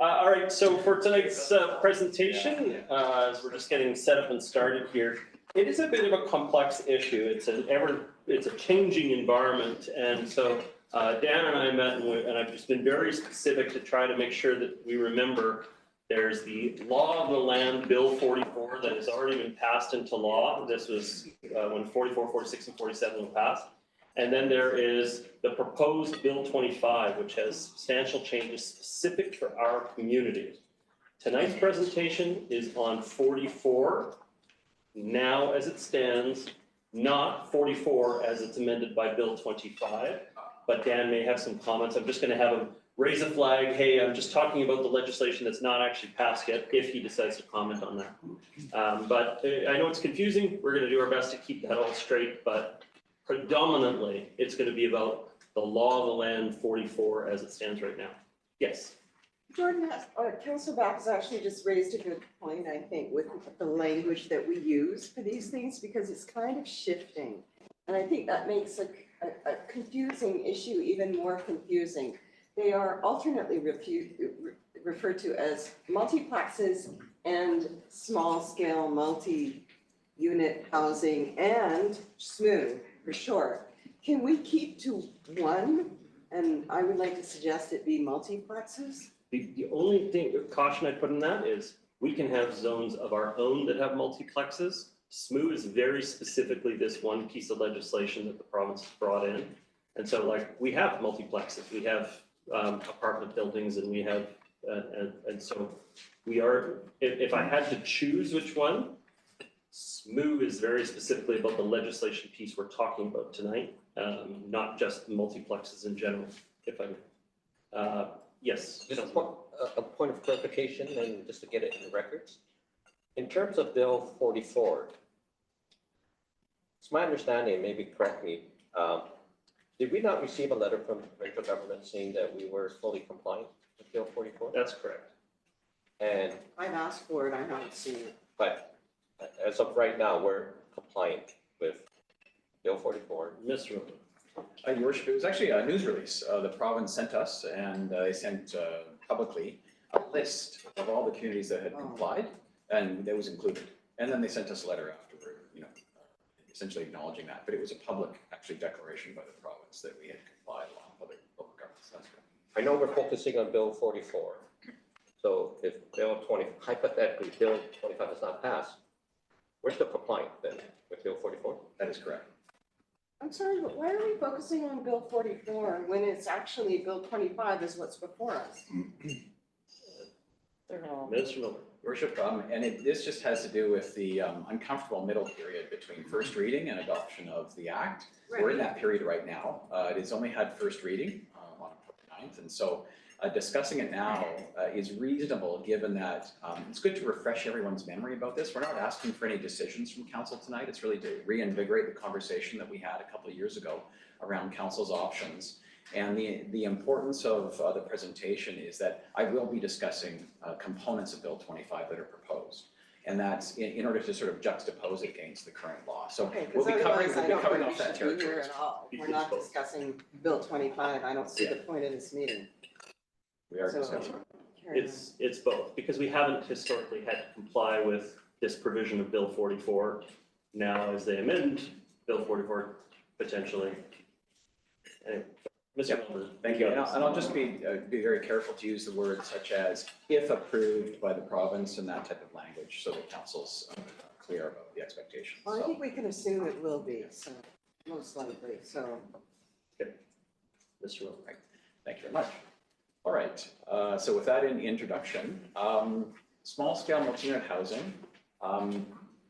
All right, so for tonight's presentation, as we're just getting set up and started here, it is a bit of a complex issue. It's a changing environment, and so Dan and I met, and I've just been very specific to try to make sure that we remember there's the Law of the Land Bill 44 that has already been passed into law. This was when 44, 46, and 47 were passed. And then there is the proposed Bill 25, which has substantial changes specific for our community. Tonight's presentation is on 44, now as it stands, not 44 as it's amended by Bill 25, but Dan may have some comments. I'm just going to have him raise a flag. Hey, I'm just talking about the legislation that's not actually passed yet, if he decides to comment on that. But I know it's confusing. We're going to do our best to keep that all straight, but predominantly, it's going to be about the Law of the Land 44 as it stands right now. Yes. Jordan, Councillor Back has actually just raised a good point, I think, with the language that we use for these things, because it's kind of shifting. And I think that makes a confusing issue even more confusing. They are alternately referred to as multiplexes and small-scale multi-unit housing and SSMUH. For sure. Can we keep to one? And I would like to suggest it be multiplexes. The only thing caution I put in that is we can have zones of our own that have multiplexes. SSMUH is very specifically this one piece of legislation that the province has brought in. And so like we have multiplexes, we have apartment buildings, and we have, and so we are, if I had to choose which one, SSMUH is very specifically about the legislation piece we're talking about tonight, not just multiplexes in general. If I, yes. Just a point of clarification, and just to get it in the records. In terms of Bill 44, it's my understanding, maybe correct me, did we not receive a letter from the provincial government saying that we were fully compliant with Bill 44? That's correct. And I've asked for it, I haven't seen it. But as of right now, we're compliant with Bill 44. Mr. Your Worship, it was actually a news release the province sent us, and they sent publicly a list of all the communities that had complied, and that was included. And then they sent us a letter afterward, essentially acknowledging that. But it was a public, actually, declaration by the province that we had complied along with other governments. That's correct. I know we're focusing on Bill 44. So if Bill 20, hypothetically, Bill 25 is not passed, we're still compliant then with Bill 44? That is correct. I'm sorry, but why are we focusing on Bill 44 when it's actually Bill 25 is what's before us? Mr. Miller. Worship, and this just has to do with the uncomfortable middle period between first reading and adoption of the Act. Right. We're in that period right now. It has only had first reading on October 9th, and so discussing it now is reasonable, given that it's good to refresh everyone's memory about this. We're not asking for any decisions from council tonight. It's really to reinvigorate the conversation that we had a couple of years ago around council's options. And the importance of the presentation is that I will be discussing components of Bill 25 that are proposed. And that's in order to sort of juxtapose it against the current law. So okay, we'll be covering off that territory. Here at all. We're not discussing Bill 25. I don't see the point of this meeting. We are discussing. It's both, because we haven't historically had to comply with this provision of Bill 44. Now, as they amend Bill 44, potentially. Anyway, Mr. Miller. Thank you. And I'll just be very careful to use the words such as if approved by the province and that type of language, so that council's clear about the expectations. Well, I think we can assume it will be, so most likely. So, okay. Mr. Miller. Right. Thank you very much. All right, so with that in introduction, small-scale multi-unit housing,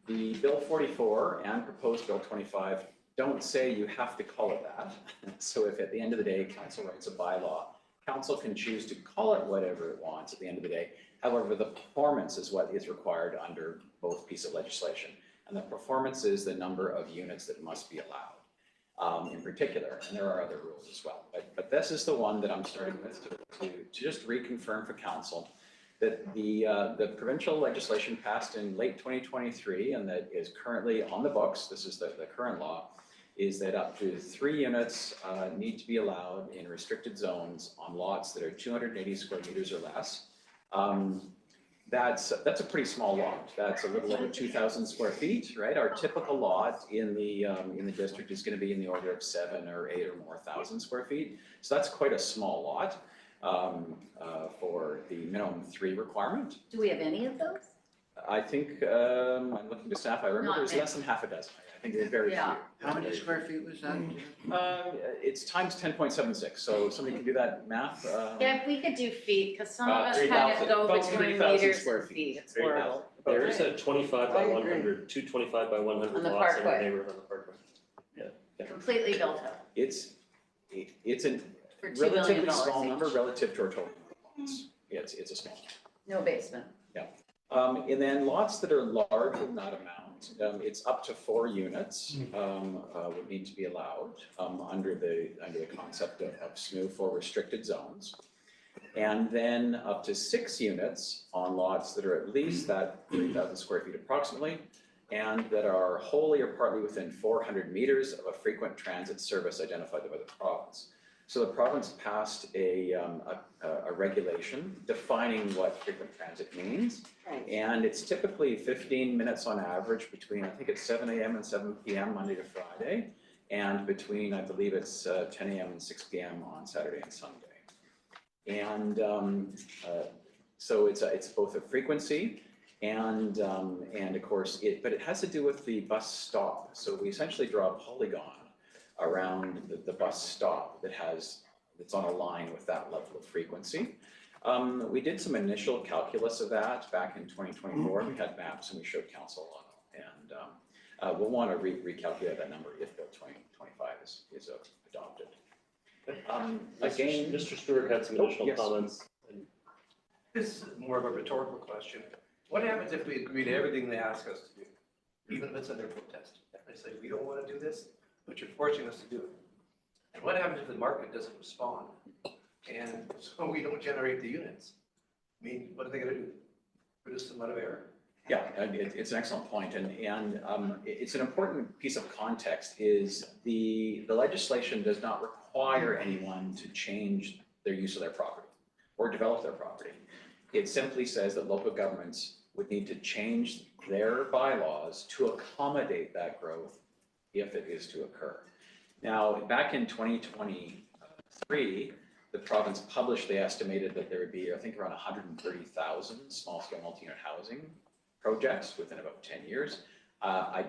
the Bill 44 and proposed Bill 25 don't say you have to call it that. So if at the end of the day, council writes a bylaw, council can choose to call it whatever it wants at the end of the day. However, the performance is what is required under both pieces of legislation. And the performance is the number of units that must be allowed. In particular, and there are other rules as well. But this is the one that I'm starting with to just reconfirm for council that the provincial legislation passed in late 2023 and that is currently on the books, this is the current law, is that up to 3 units need to be allowed in restricted zones on lots that are 280 square meters or less, That's a pretty small lot. That's a little over 2,000 square feet, right? Our typical lot in the district is going to be in the order of 7 or 8 or more thousand square feet. So that's quite a small lot for the minimum 3 requirement. Do we have any of those? I think, I'm looking to staff, I remember Not there's many. less than half a dozen. I think there's very few. Yeah. How many square feet was that? It's times 10.76, so somebody can do that math. Yeah, if we could do feet, because some of us 3,000 kind of go about between 3,000 meters square and feet. feet, it's horrible. There is a 25 by I agree. 100, 225 by 100 On the lots in our Parkway. neighborhood on the Parkway. Completely built up It's a for $2 million. relatively small each. number relative to our total lots. It's a small. No basement. And then lots that are large with that amount, it's up to 4 units would need to be allowed under the concept of SMUH for restricted zones. And then up to 6 units on lots that are at least that 3,000 square feet approximately, and that are wholly or partly within 400 meters of a frequent transit service identified by the province. So the province passed a regulation defining what frequent transit means. Right. And it's typically 15 minutes on average between, I think it's 7 a.m. and 7 p.m. Monday to Friday, and between, I believe it's 10 a.m. and 6 p.m. on Saturday and Sunday. And so it's both a frequency and of course, but it has to do with the bus stop. So we essentially draw a polygon around the bus stop that's on a line with that level of frequency. We did some initial calculus of that back in 2024. We had maps and we showed council on it. And we'll want to recalculate that number if Bill 2025 is adopted. Again, Mr. Stewart had some additional yes. comments. This is more of a rhetorical question. What happens if we agree to everything they ask us to do, even if it's under protest? They say, we don't want to do this, but you're forcing us to do it. And what happens if the market doesn't respond? And so we don't generate the units? I mean, what are they going to do? Produce them out of error? Yeah, it's an excellent point, and it's an important piece of context. Is the legislation does not require anyone to change their use of their property or develop their property. It simply says that local governments would need to change their bylaws to accommodate that growth if it is to occur. Now, back in 2023, the province published, they estimated that there would be, I think, around 130,000 small-scale multi-unit housing projects within about 10 years. I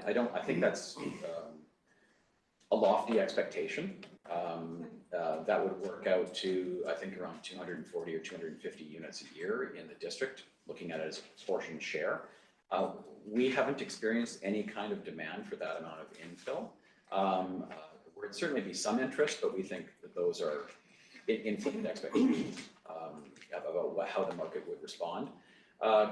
think that's a lofty expectation. That would work out to, I think, around 240 or 250 units a year in the district, looking at it as a proportionate share. We haven't experienced any kind of demand for that amount of infill. There would certainly be some interest, but we think that those are inflated expectations about how the market would respond.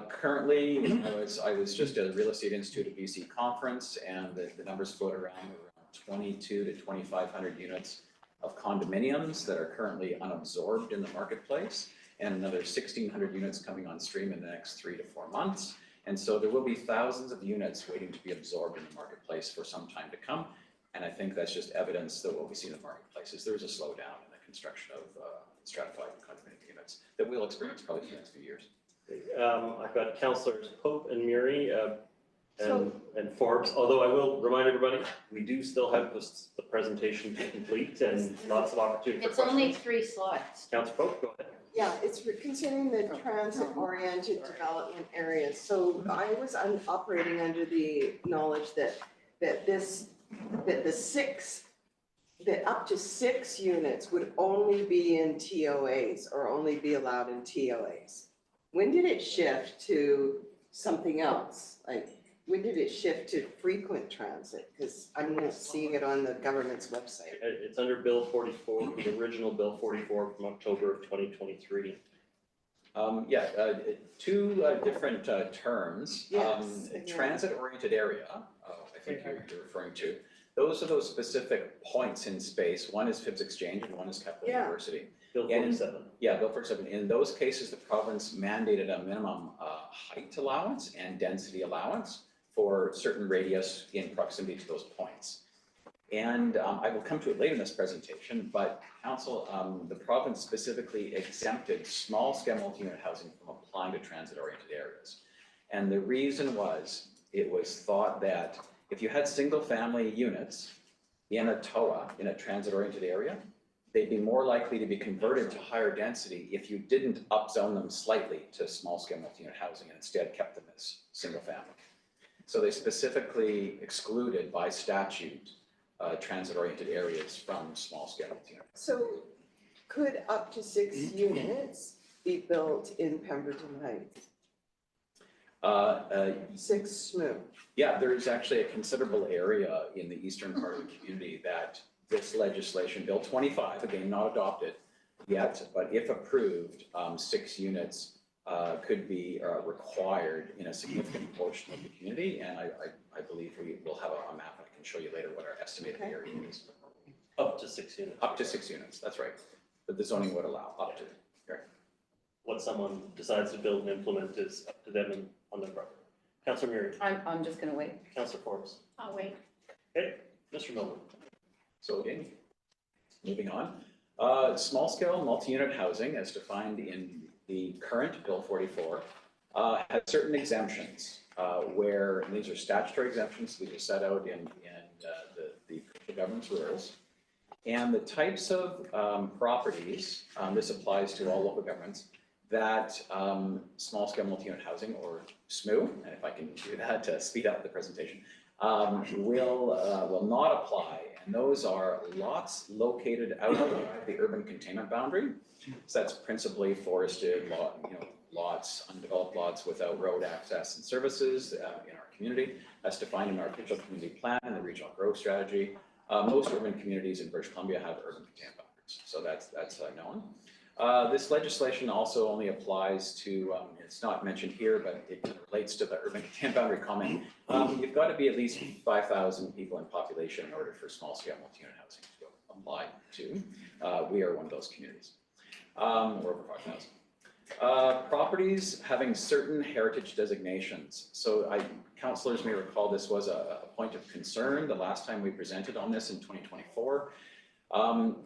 Currently, I was just at the Real Estate Institute of BC conference, and the numbers float around 22 to 2,500 units of condominiums that are currently unabsorbed in the marketplace, and another 1,600 units coming on stream in the next 3 to 4 months. And so there will be thousands of units waiting to be absorbed in the marketplace for some time to come. And I think that's just evidence that what we see in the marketplace is there is a slowdown in the construction of stratified condominium units that we'll experience probably for the next few years. I've got councillors Pope and Murray So- and Forbes, although I will remind everybody, we do still have the presentation to complete and lots of opportunity for It's questions. only 3 slides. Councillor Pope, go ahead. Yeah, it's considering the transit-oriented development areas. So I was operating under the knowledge that up to 6 units would only be in TOAs or only be allowed in TOAs. When did it shift to something else? Like, when did it shift to frequent transit? Because I'm not seeing it on the government's website. It's under Bill 44, the original Bill 44 from October of 2023. Two different terms. Yes, yeah. Transit-oriented area, I think you're referring to. Those are those specific points in space. One is Phibbs Exchange and one is Capital Yeah. University. Bill And 47. Yeah, Bill 47. In those cases, the province mandated a minimum height allowance and density allowance for certain radius in proximity to those points. And I will come to it later in this presentation, but council, the province specifically exempted small-scale multi-unit housing from applying to transit-oriented areas. And the reason was, it was thought that if you had single-family units in a TOA, in a transit-oriented area, they'd be more likely to be converted to higher density if you didn't upzone them slightly to small-scale multi-unit housing and instead kept them as single-family. So they specifically excluded by statute transit-oriented areas from small-scale multi-unit. So could up to 6 units be built in Pemberton Heights? 6 SSMUH. Yeah, there is actually a considerable area in the eastern part of the community that this legislation, Bill 25, again, not adopted yet, but if approved, 6 units could be required in a significant portion of the community. And I believe we will have a map, and I can show you later what our estimated area is. Up to 6 units. Up to 6 units, that's right. But the zoning would allow up to. What someone decides to build and implement is up to them and on their property. Councillor Murray, I'm just gonna wait. Councillor Forbes. I'll wait. Okay, Mr. Milman. So again, moving on. Small-scale multi-unit housing, as defined in the current Bill 44, has certain exemptions where, and these are statutory exemptions, these are set out in the government's rules. And the types of properties, this applies to all local governments, that small-scale multi-unit housing, or SSMUH, and if I can do that to speed up the presentation, will not apply. And those are lots located out of the urban containment boundary. So that's principally forested lots, undeveloped lots without road access and services in our community. That's defined in our official community plan and the regional growth strategy. Most urban communities in British Columbia have urban containment boundaries, so that's known. This legislation also only applies to, it's not mentioned here, but it relates to the urban containment boundary comment. You've got to be at least 5,000 people in population in order for small-scale multi-unit housing to apply to. We are one of those communities. We're over 5,000. Properties having certain heritage designations. So councillors may recall this was a point of concern the last time we presented on this in 2024.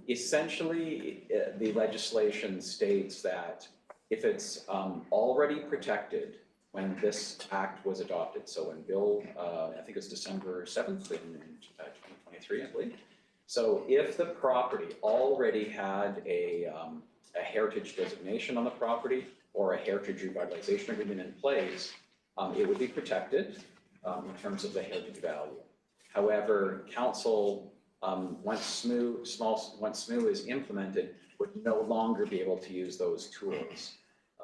Essentially, the legislation states that if it's already protected when this act was adopted, so when Bill, I think it's December 7th in 2023, I believe. So if the property already had a heritage designation on the property or a heritage revitalization agreement in place, it would be protected in terms of the heritage value. However, council, once SSMUH is implemented, would no longer be able to use those tools,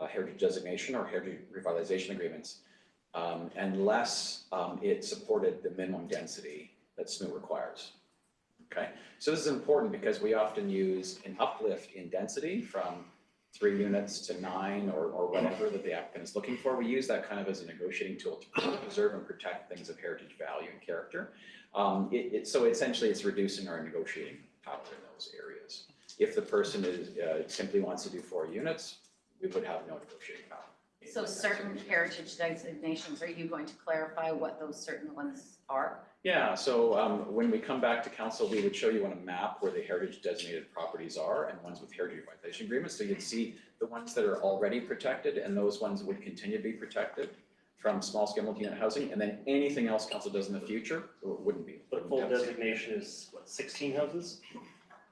heritage designation or heritage revitalization agreements, unless it supported the minimum density that SSMUH requires. Okay, so this is important because we often use an uplift in density from 3 units to 9 or whatever that the applicant is looking for. We use that kind of as a negotiating tool to preserve and protect things of heritage value and character. So essentially it's reducing our negotiating power in those areas. If the person simply wants to do 4 units, we would have no negotiating power. So certain heritage designations, are you going to clarify what those certain ones are? Yeah, so when we come back to council, we would show you on a map where the heritage designated properties are and ones with heritage revitalization agreements. So you'd see the ones that are already protected, and those ones would continue to be protected from small-scale multi-unit housing, and then anything else council does in the future wouldn't be. But full designation is what, 16 houses?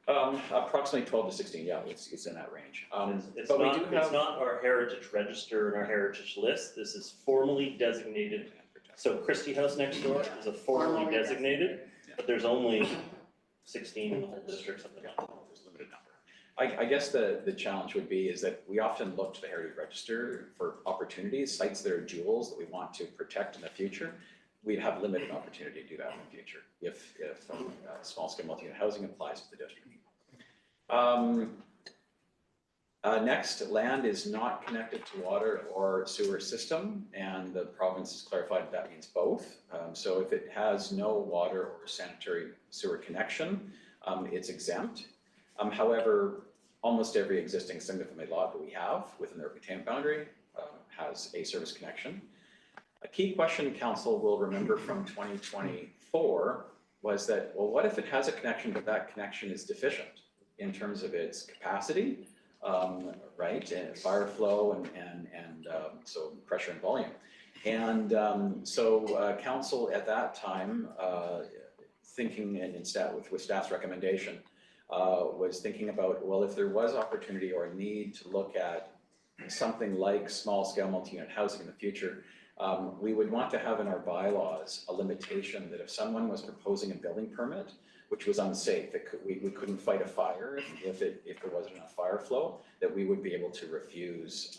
Approximately 12 to 16, yeah, it's in that range. It's but not, we do it's have not our heritage register and our heritage list. This is formally designated. So Christie House next door is a formally designated, but there's only 16 in the whole district, something like that. There's a limited number. I guess the challenge would be is that we often look to the heritage register for opportunities, sites that are jewels that we want to protect in the future. We'd have limited opportunity to do that in the future if small-scale multi-unit housing applies to the district. Next, land is not connected to water or sewer system, and the province has clarified that means both. So if it has no water or sanitary sewer connection, it's exempt. However, almost every existing single-family lot that we have within the urban containment boundary has a service connection. A key question council will remember from 2024 was that, well, what if it has a connection, but that connection is deficient in terms of its capacity, right, and fire flow and so pressure and volume. And so council at that time, thinking and with staff's recommendation, was thinking about, well, if there was opportunity or a need to look at something like small-scale multi-unit housing in the future, we would want to have in our bylaws a limitation that if someone was proposing a building permit, which was unsafe, we couldn't fight a fire if there wasn't enough fire flow, that we would be able to refuse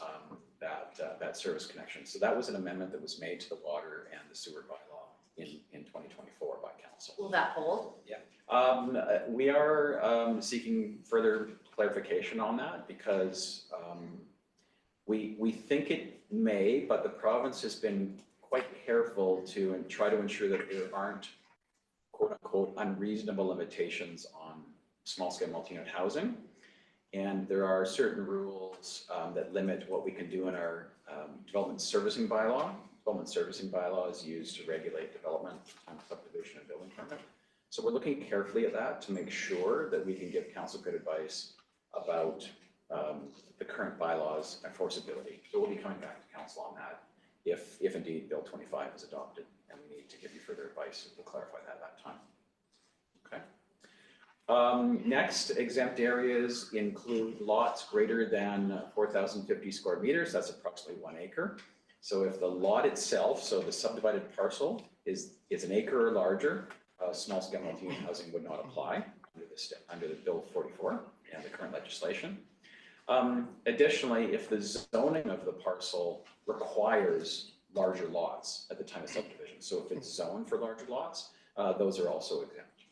that service connection. So that was an amendment that was made to the water and the sewer bylaw in 2024 by council. Will that hold? We are seeking further clarification on that because we think it may, but the province has been quite careful to try to ensure that there aren't quote unquote unreasonable limitations on small scale multi-unit housing. And there are certain rules that limit what we can do in our development servicing bylaw. Development servicing bylaw is used to regulate development, subdivision and building permit. So we're looking carefully at that to make sure that we can give council good advice about the current bylaws enforceability. So we'll be coming back to council on that if indeed Bill 25 is adopted, and we need to give you further advice to clarify that at that time. Okay. Next, exempt areas include lots greater than 4,050 square meters. That's approximately 1 acre. So if the lot itself, so the subdivided parcel is an acre or larger, small scale multi-unit housing would not apply under the Bill 44 and the current legislation. Additionally, if the zoning of the parcel requires larger lots at the time of subdivision, so if it's zoned for larger lots, those are also exempt.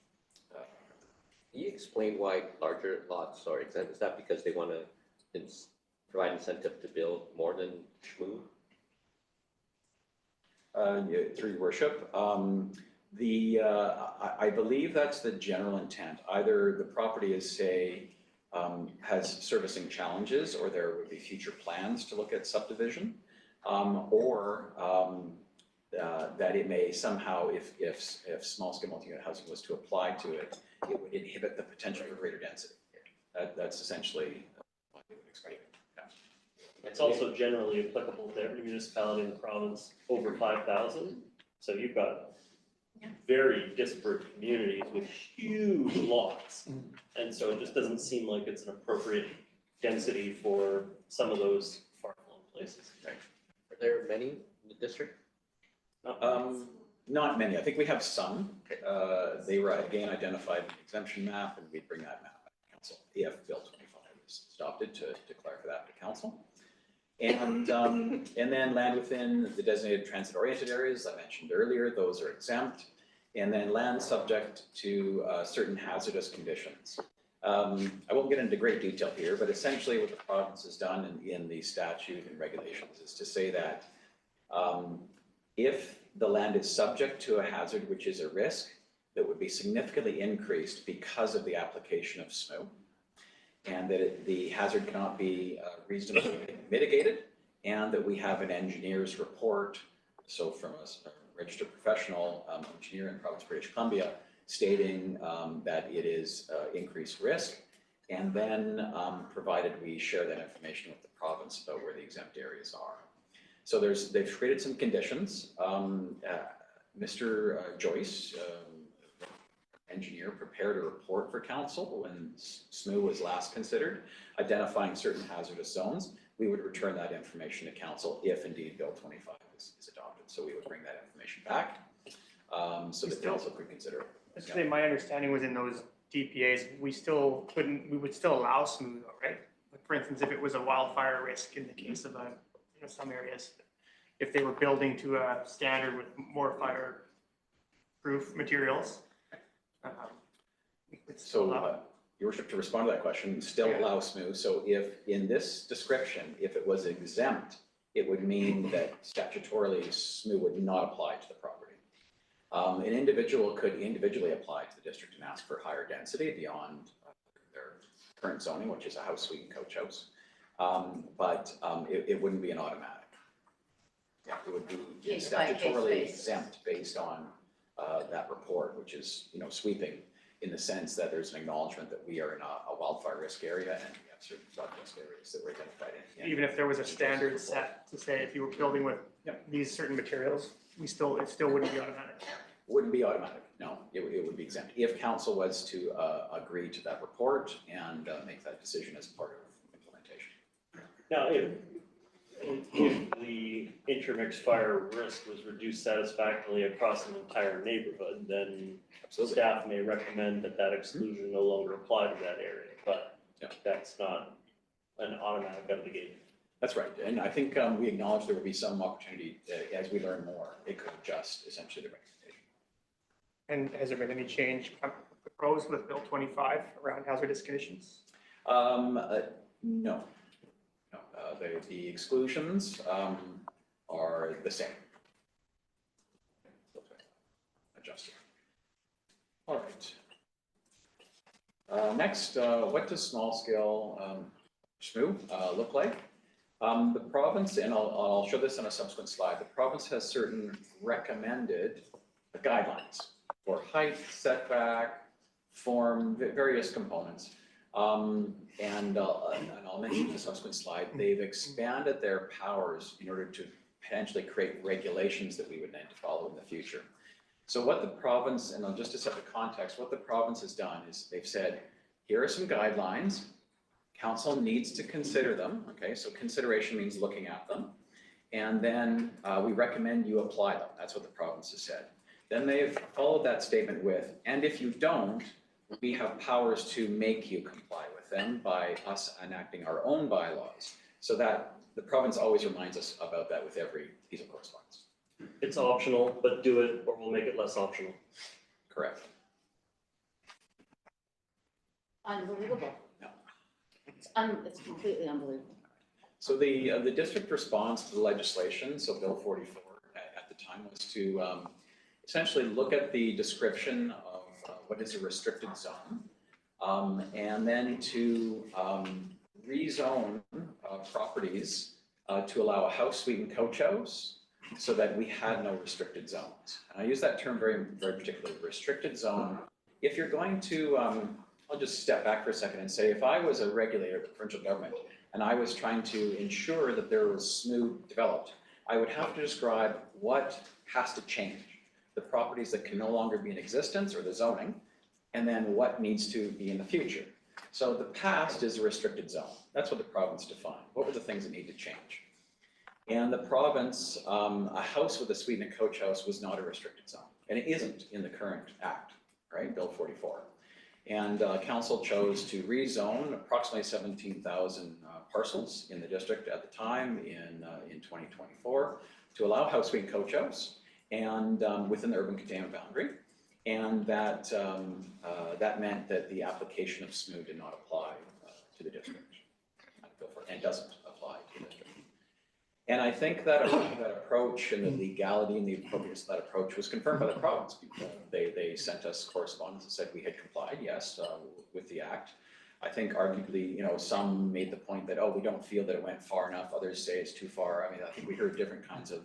Can you explain why larger lots are exempt? Is that because they want to provide incentive to build more than SMUH? Through your worship, I believe that's the general intent. Either the property is, say, has servicing challenges, or there would be future plans to look at subdivision, or that it may somehow, if small-scale multi-unit housing was to apply to it, it would inhibit the potential for greater density. That's essentially what we would expect. Yeah. It's also generally applicable to every municipality in the province over 5,000. So you've got very disparate communities with huge lots. And so it just doesn't seem like it's an appropriate density for some of those far-flung places. Right. Are there many in the district? Not many. I think we have some. They were again identified in the exemption map, and we'd bring that map back to council if Bill 25 is adopted to clarify that to council. And then land within the designated transit-oriented areas I mentioned earlier, those are exempt. And then land subject to certain hazardous conditions. I won't get into great detail here, but essentially what the province has done in the statute and regulations is to say that if the land is subject to a hazard, which is a risk that would be significantly increased because of the application of SMUH, and that the hazard cannot be reasonably mitigated, and that we have an engineer's report, so from a registered professional engineer in the province of British Columbia, stating that it is increased risk, and then provided we share that information with the province about where the exempt areas are. So they've created some conditions. Mr. Joyce, engineer, prepared a report for council when SMUH was last considered, identifying certain hazardous zones. We would return that information to council if indeed Bill 25 is adopted. So we would bring that information back so that council could consider it. Actually, my understanding was in those DPAs, we would still allow SMUH though, right? Like for instance, if it was a wildfire risk in the case of some areas, if they were building to a standard with more fire-proof materials, Your worship, to respond to that question, still allow SMUH. So if in this description, if it was exempt, it would mean that statutorily SMUH would not apply to the property. An individual could individually apply to the district and ask for higher density beyond their current zoning, which is a house suite and coach house. But it wouldn't be an automatic. Yeah, it would be statutorily exempt based on that report, which is, sweeping in the sense that there's an acknowledgement that we are in a wildfire risk area and we have certain flood risk areas that were identified in. Even if there was a standard set to say if you were building with these certain materials, it still wouldn't be automatic. Wouldn't be automatic, no, it would be exempt. If council was to agree to that report and make that decision as part of implementation. Now, if the intermixed fire risk was reduced satisfactorily across an entire neighborhood, then Absolutely. staff may recommend that exclusion no longer apply to that area, but that's not an automatic out of the gate. That's right, and I think we acknowledge there will be some opportunity as we learn more, it could adjust essentially the recommendation. And has there been any change proposed with Bill 25 around hazardous conditions? No. The exclusions are the same. Adjusted. All right. Next, what does small scale SMUH look like? The province, and I'll show this on a subsequent slide, the province has certain recommended guidelines for height, setback, form, various components. And I'll mention in the subsequent slide, they've expanded their powers in order to potentially create regulations that we would need to follow in the future. So what the province, and just to set the context, what the province has done is they've said, here are some guidelines, council needs to consider them, okay? So consideration means looking at them. And then we recommend you apply them. That's what the province has said. Then they've followed that statement with, and if you don't, we have powers to make you comply with them by us enacting our own bylaws, so that the province always reminds us about that with every piece of correspondence. It's optional, but do it or we'll make it less optional. Correct. Unbelievable. No. It's completely unbelievable. So the district response to the legislation, so Bill 44 at the time, was to essentially look at the description of what is a restricted zone, and then to rezone properties to allow a house, suite, and coach house, so that we had no restricted zones. And I use that term very, very particularly, restricted zone. If you're going to, I'll just step back for a second and say, if I was a regulator of the provincial government and I was trying to ensure that there was SMUH developed, I would have to describe what has to change, the properties that can no longer be in existence or the zoning, and then what needs to be in the future. So the past is a restricted zone. That's what the province defined. What were the things that need to change? And the province, a house with a suite and a coach house was not a restricted zone. And it isn't in the current act, right, Bill 44. And council chose to rezone approximately 17,000 parcels in the district at the time in 2024 to allow house, suite, and coach house, and within the urban containment boundary. And that, that meant that the application of SMUH did not apply to the district, and doesn't apply to the district. And I think that approach and the legality and the appropriateness of that approach was confirmed by the province. They sent us correspondence that said we had complied, yes, with the act. I think arguably, some made the point that, oh, we don't feel that it went far enough. Others say it's too far. I mean, I think we heard different kinds of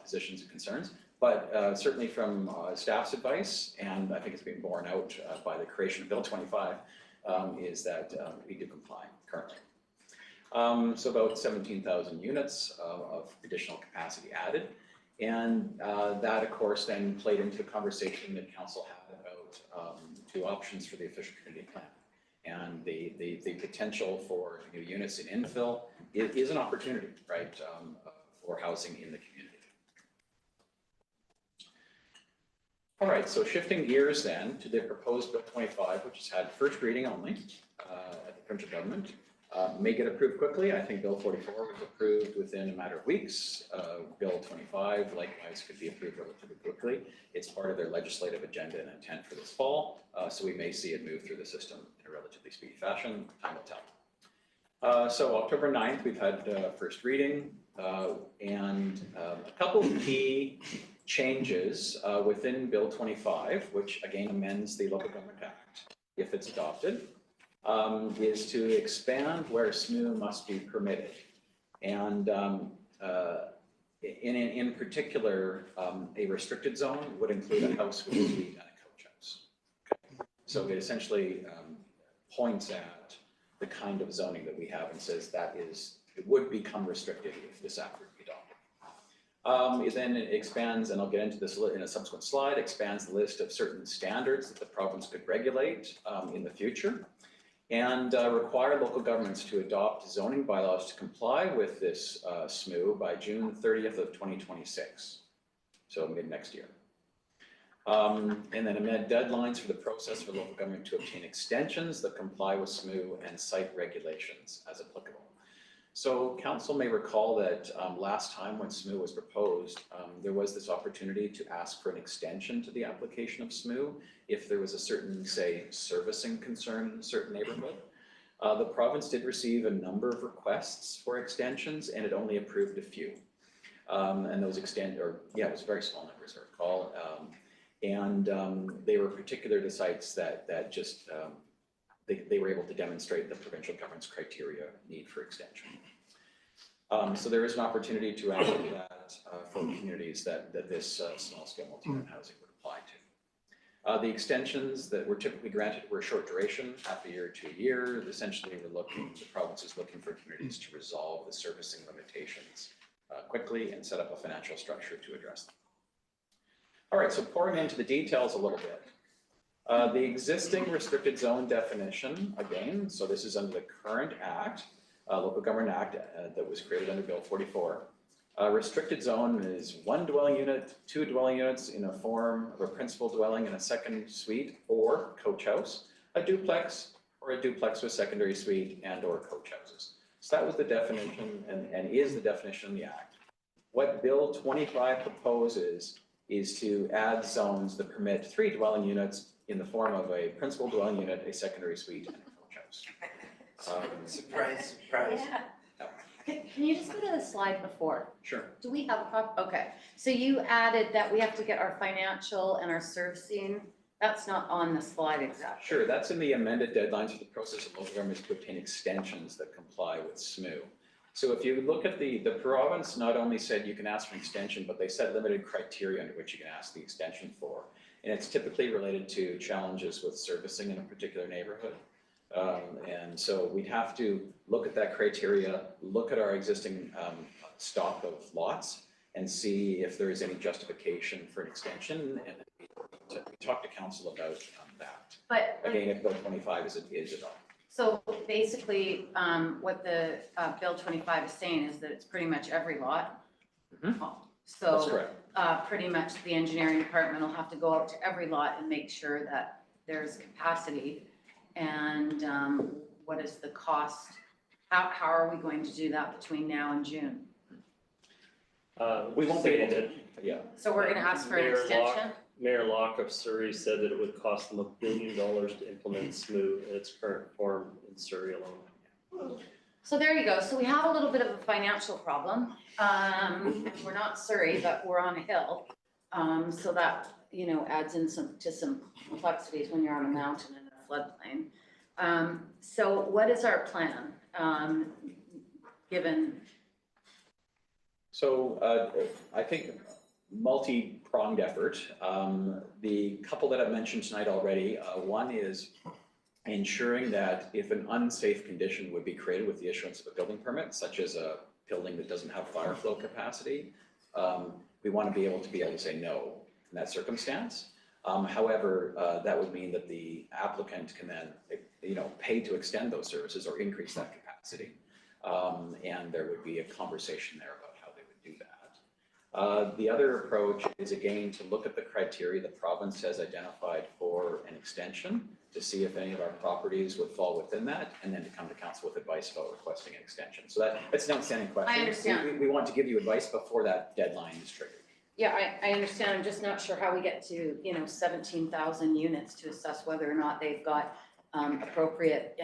positions and concerns. But certainly from staff's advice, and I think it's been borne out by the creation of Bill 25, is that we do comply currently. So about 17,000 units of additional capacity added. And that, of course, then played into the conversation that council had about two options for the official community plan. And the potential for new units in infill is an opportunity, right, for housing in the community. All right, so shifting gears then to the proposed Bill 25, which has had first reading only at the provincial government. May get approved quickly. I think Bill 44 was approved within a matter of weeks. Bill 25 likewise could be approved relatively quickly. It's part of their legislative agenda and intent for this fall, so we may see it move through the system in a relatively speedy fashion. Time will tell. So October 9th, we've had first reading, and a couple of key changes within Bill 25, which again amends the Local Government Act, if it's adopted. Is to expand where SMUH must be permitted. And in particular, a restricted zone would include a house with a suite and a coach house. Okay. So it essentially points at the kind of zoning that we have and says that it would become restricted if this act were to be adopted. It then expands, and I'll get into this in a subsequent slide, expands the list of certain standards that the province could regulate in the future, and require local governments to adopt zoning bylaws to comply with this SMU by June 30th of 2026, so mid next year. And then amend deadlines for the process for local government to obtain extensions that comply with SMU and site regulations as applicable. So council may recall that last time when SMU was proposed, there was this opportunity to ask for an extension to the application of SMU if there was a certain, say, servicing concern in a certain neighborhood. The province did receive a number of requests for extensions, and it only approved a few. And those it was very small numbers, I recall. They were particular to sites that just they were able to demonstrate the provincial government's criteria need for extension. So there is an opportunity to ask that for communities that this small scale multi-unit housing would apply to. The extensions that were typically granted were short duration, half a year to a year. Essentially, the province is looking for communities to resolve the servicing limitations quickly and set up a financial structure to address them. All right, so pouring into the details a little bit. The existing restricted zone definition, again, so this is under the current act, Local Government Act that was created under Bill 44. Restricted zone is one dwelling unit, two dwelling units in a form of a principal dwelling and a second suite or coach house, a duplex or a duplex with secondary suite and or coach houses. So that was the definition and is the definition in the act. What Bill 25 proposes is to add zones that permit 3 dwelling units in the form of a principal dwelling unit, a secondary suite, and a coach house. Surprise, surprise. Can you just go to the slide before? Sure. Do we have a copy? Okay, so you added that we have to get our financial and our servicing. That's not on the slide exactly. Sure, that's in the amended deadlines for the process of local governments to obtain extensions that comply with SMU. So if you look at the province not only said you can ask for an extension, but they set limited criteria under which you can ask the extension for. And it's typically related to challenges with servicing in a particular neighborhood. And so we'd have to look at that criteria, look at our existing stock of lots and see if there is any justification for an extension. And we talk to council about that. But again, if Bill 25 is adopted. So basically, what the Bill 25 is saying is that it's pretty much every lot. Mm-hmm. So that's correct. Pretty much the engineering department will have to go out to every lot and make sure that there's capacity. And what is the cost? How are we going to do that between now and June? We won't be able to. Yeah. So we're going to ask for an extension? Mayor Locke of Surrey said that it would cost them $1 billion to implement SMU in its current form in Surrey alone. So there you go. So we have a little bit of a financial problem. We're not Surrey, but we're on a hill. So that, adds in some complexities when you're on a mountain in a floodplain. So what is our plan, given? So I think multi-pronged effort. The couple that I've mentioned tonight already, one is ensuring that if an unsafe condition would be created with the issuance of a building permit, such as a building that doesn't have fire flow capacity, we want to be able to say no in that circumstance. However, that would mean that the applicant can then, pay to extend those services or increase that capacity. And there would be a conversation there about how they would do that. The other approach is, again, to look at the criteria the province has identified for an extension to see if any of our properties would fall within that, and then to come to council with advice about requesting an extension. So that's an outstanding question. I understand. We want to give you advice before that deadline is triggered. Yeah, I understand. I'm just not sure how we get to, 17,000 units to assess whether or not they've got appropriate,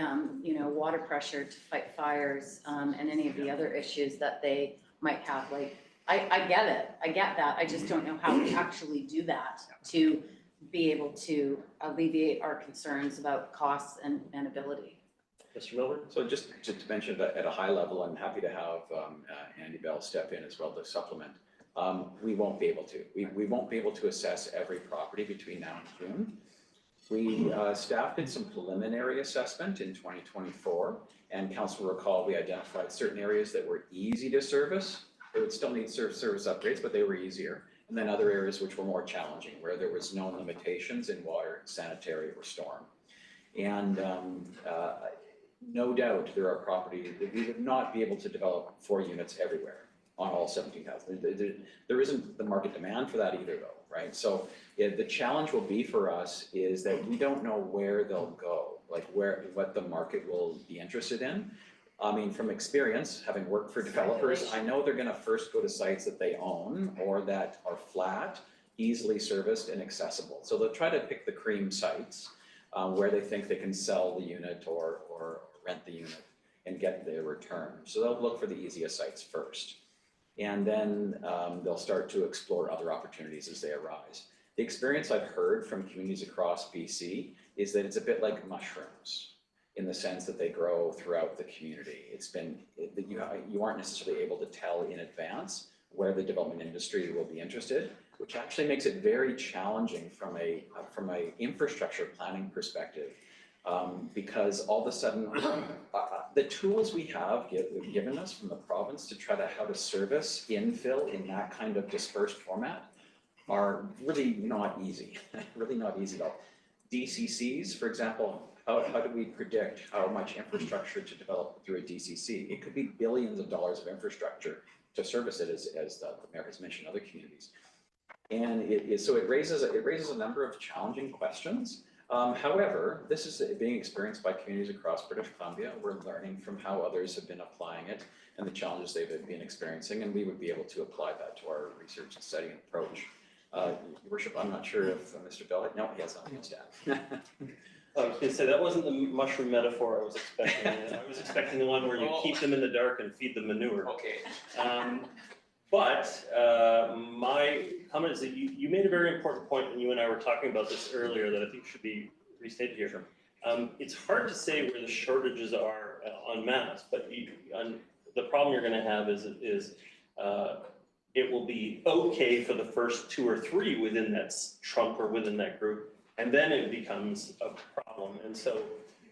water pressure to fight fires and any of the other issues that they might have. Like, I get it. I get that. I just don't know how we actually do that to be able to alleviate our concerns about costs and ability. Mr. Milburn? So just to mention that at a high level, I'm happy to have Andy Bell step in as well to supplement. We won't be able to. We won't be able to assess every property between now and June. We staff did some preliminary assessment in 2024, and council will recall we identified certain areas that were easy to service. They would still need service upgrades, but they were easier. And then other areas which were more challenging, where there was known limitations in water, sanitary, or storm. And no doubt there are properties that we would not be able to develop 4 units everywhere on all 17,000. There isn't the market demand for that either though, right? So the challenge will be for us is that we don't know where they'll go, like what the market will be interested in. I mean, from experience, having worked for developers, I know they're gonna first go to sites that they own or that are flat, easily serviced and accessible. So they'll try to pick the cream sites where they think they can sell the unit or rent the unit and get their return. So they'll look for the easiest sites first. And then they'll start to explore other opportunities as they arise. The experience I've heard from communities across BC is that it's a bit like mushrooms in the sense that they grow throughout the community. You aren't necessarily able to tell in advance where the development industry will be interested, which actually makes it very challenging from a infrastructure planning perspective. Because all of a sudden, the tools we have given us from the province to try to how to service infill in that kind of dispersed format are really not easy, really not easy at all. DCCs, for example, how do we predict how much infrastructure to develop through a DCC? It could be billions of dollars of infrastructure to service it, as the mayor has mentioned, other communities. And so it raises a number of challenging questions. However, this is being experienced by communities across British Columbia. We're learning from how others have been applying it and the challenges they've been experiencing, and we would be able to apply that to our research and study and approach. Your Worship, I'm not sure if Mr. Bell, no, he has nothing to add. I was gonna say, that wasn't the mushroom metaphor I was expecting. I was expecting the one where you keep them in the dark and feed them manure. Okay. But my comment is that you made a very important point, and you and I were talking about this earlier, that I think should be restated here. It's hard to say where the shortages are en masse, but the problem you're going to have is it will be okay for the first 2 or 3 within that trunk or within that group, and then it becomes a problem. And so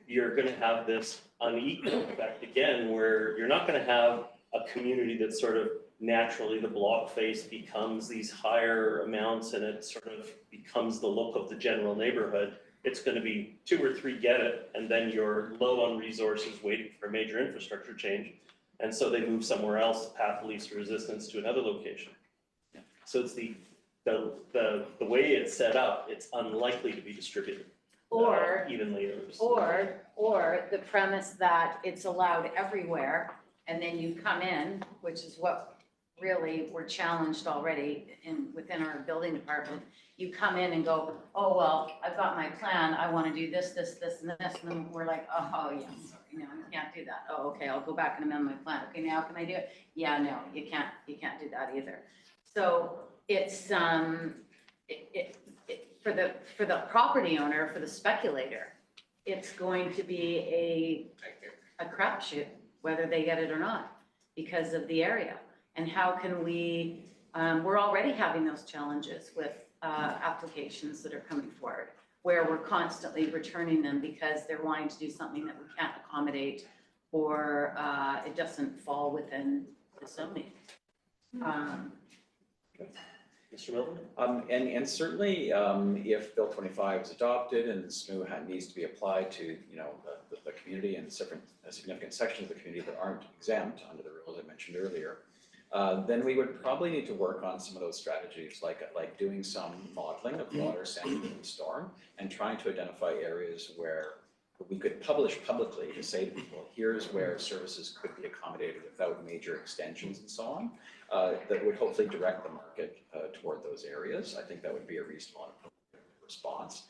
you're going to have this unequal effect again, where you're not going to have a community that's sort of naturally the block face becomes these higher amounts and it sort of becomes the look of the general neighborhood. It's going to be 2 or 3 get it, and then you're low on resources waiting for a major infrastructure change. And so they move somewhere else, path of least resistance, to another location. Yeah. So it's the way it's set up, it's unlikely to be distributed evenly. Or the premise that it's allowed everywhere, and then you come in, which is what really we're challenged already within our building department. You come in and go, oh, well, I've got my plan. I want to do this, this, this, and this. And then we're like, oh, yeah, sorry, no, you can't do that. Oh, okay, I'll go back and amend my plan. Okay, now can I do it? Yeah, no, you can't do that either. So it's, for the property owner, for the speculator, it's going to be a crapshoot, whether they get it or not, because of the area. And how can we, we're already having those challenges with applications that are coming forward, where we're constantly returning them because they're wanting to do something that we can't accommodate, or it doesn't fall within the zoning. Mr. Milton? And certainly, if Bill 25 is adopted and SSMUH needs to be applied to, the community and significant sections of the community that aren't exempt under the rules I mentioned earlier, then we would probably need to work on some of those strategies, like doing some modeling of water, sanitary, and storm, and trying to identify areas where we could publish publicly to say to people, here's where services could be accommodated without major extensions and so on, that would hopefully direct the market toward those areas. I think that would be a reasonable response.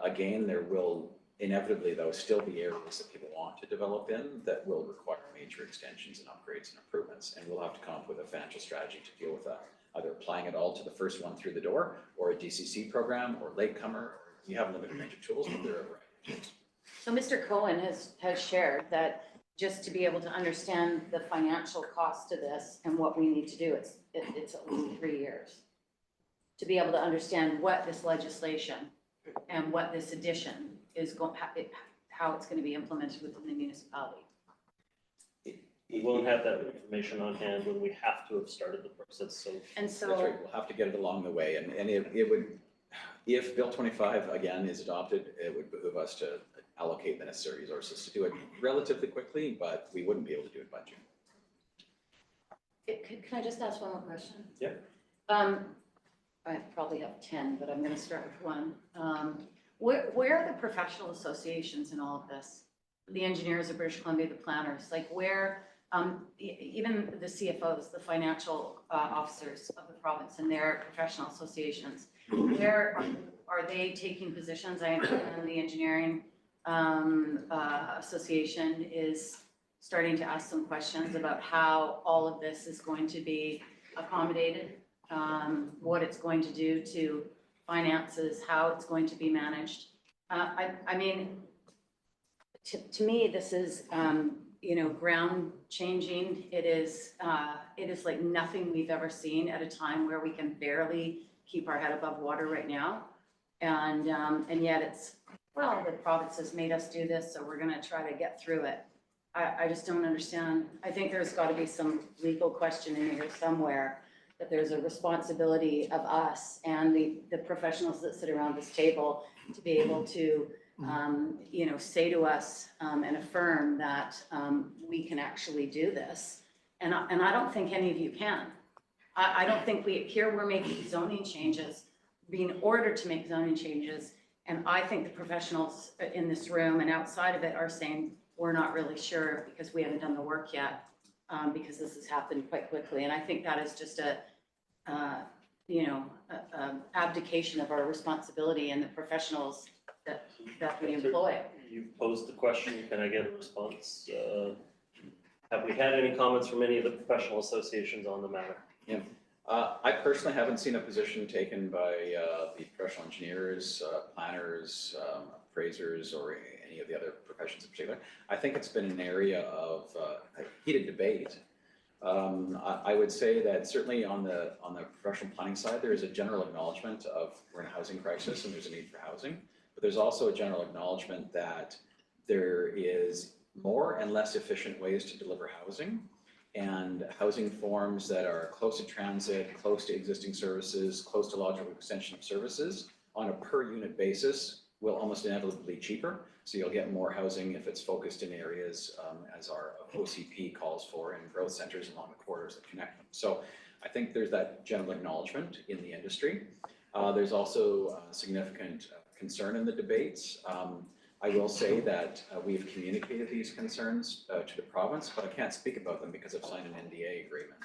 Again, there will inevitably, though, still be areas that people want to develop in that will require major extensions and upgrades and improvements, and we'll have to come up with a financial strategy to deal with that, either applying it all to the first one through the door, or a DCC program, or latecomer. You have a limited range of tools, but there are a variety of tools. So Mr. Cohen has shared that just to be able to understand the financial cost of this and what we need to do, it's at least 3 years. To be able to understand what this legislation and what this addition is how it's going to be implemented within the municipality. We won't have that information on hand when we have to have started the process, so. And That's so, right, we'll have to get it along the way, and it would, if Bill 25 again is adopted, it would behoove us to allocate the necessary resources to do it relatively quickly, but we wouldn't be able to do it by June. can I just ask one more question? Yeah. I probably have 10, but I'm going to start with one. Where are the professional associations in all of this? The engineers of British Columbia, the planners, like where, even the CFOs, the financial officers of the province and their professional associations, where are they taking positions? I understand the engineering association is starting to ask some questions about how all of this is going to be accommodated, what it's going to do to finances, how it's going to be managed. I mean, to me, this is, ground changing. It is like nothing we've ever seen at a time where we can barely keep our head above water right now. And yet it's, well, the province has made us do this, so we're gonna try to get through it. I just don't understand. I think there's gotta be some legal question in here somewhere, that there's a responsibility of us and the professionals that sit around this table to be able to say to us and affirm that we can actually do this. And I don't think any of you can. I don't think we're making zoning changes, being ordered to make zoning changes. And I think the professionals in this room and outside of it are saying, we're not really sure because we haven't done the work yet, because this has happened quite quickly. And I think that is just abdication of our responsibility and the professionals that we employ. You posed the question, can I get a response? Have we had any comments from any of the professional associations on the matter? Yeah. I personally haven't seen a position taken by the professional engineers, planners, appraisers, or any of the other professions in particular. I think it's been an area of heated debate. I would say that certainly on the professional planning side, there is a general acknowledgement of we're in a housing crisis and there's a need for housing. But there's also a general acknowledgement that there is more and less efficient ways to deliver housing, and housing forms that are close to transit, close to existing services, close to logical extension of services on a per unit basis will almost inevitably be cheaper. So you'll get more housing if it's focused in areas as our OCP calls for, in growth centers along the corridors that connect them. So I think there's that general acknowledgement in the industry. There's also significant concern in the debates. I will say that we've communicated these concerns to the province, but I can't speak about them because I've signed an NDA agreement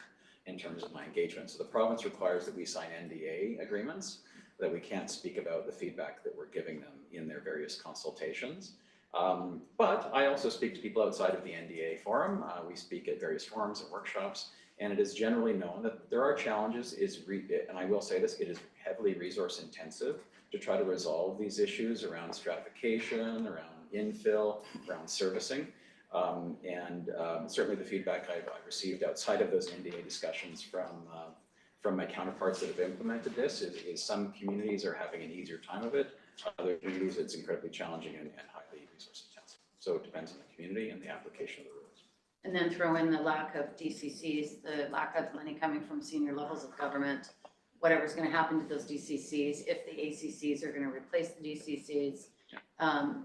in terms of my engagement. So the province requires that we sign NDA agreements, that we can't speak about the feedback that we're giving them in their various consultations. But I also speak to people outside of the NDA forum. We speak at various forums and workshops, and it is generally known that there are challenges, and I will say this, it is heavily resource intensive to try to resolve these issues around stratification, around infill, around servicing. Certainly the feedback I've received outside of those NDA discussions from my counterparts that have implemented this is some communities are having an easier time of it. Other communities, it's incredibly challenging and highly resource intensive. So it depends on the community and the application of the rules. And then throw in the lack of DCCs, the lack of money coming from senior levels of government, whatever's going to happen to those DCCs, if the ACCs are going to replace the DCCs, how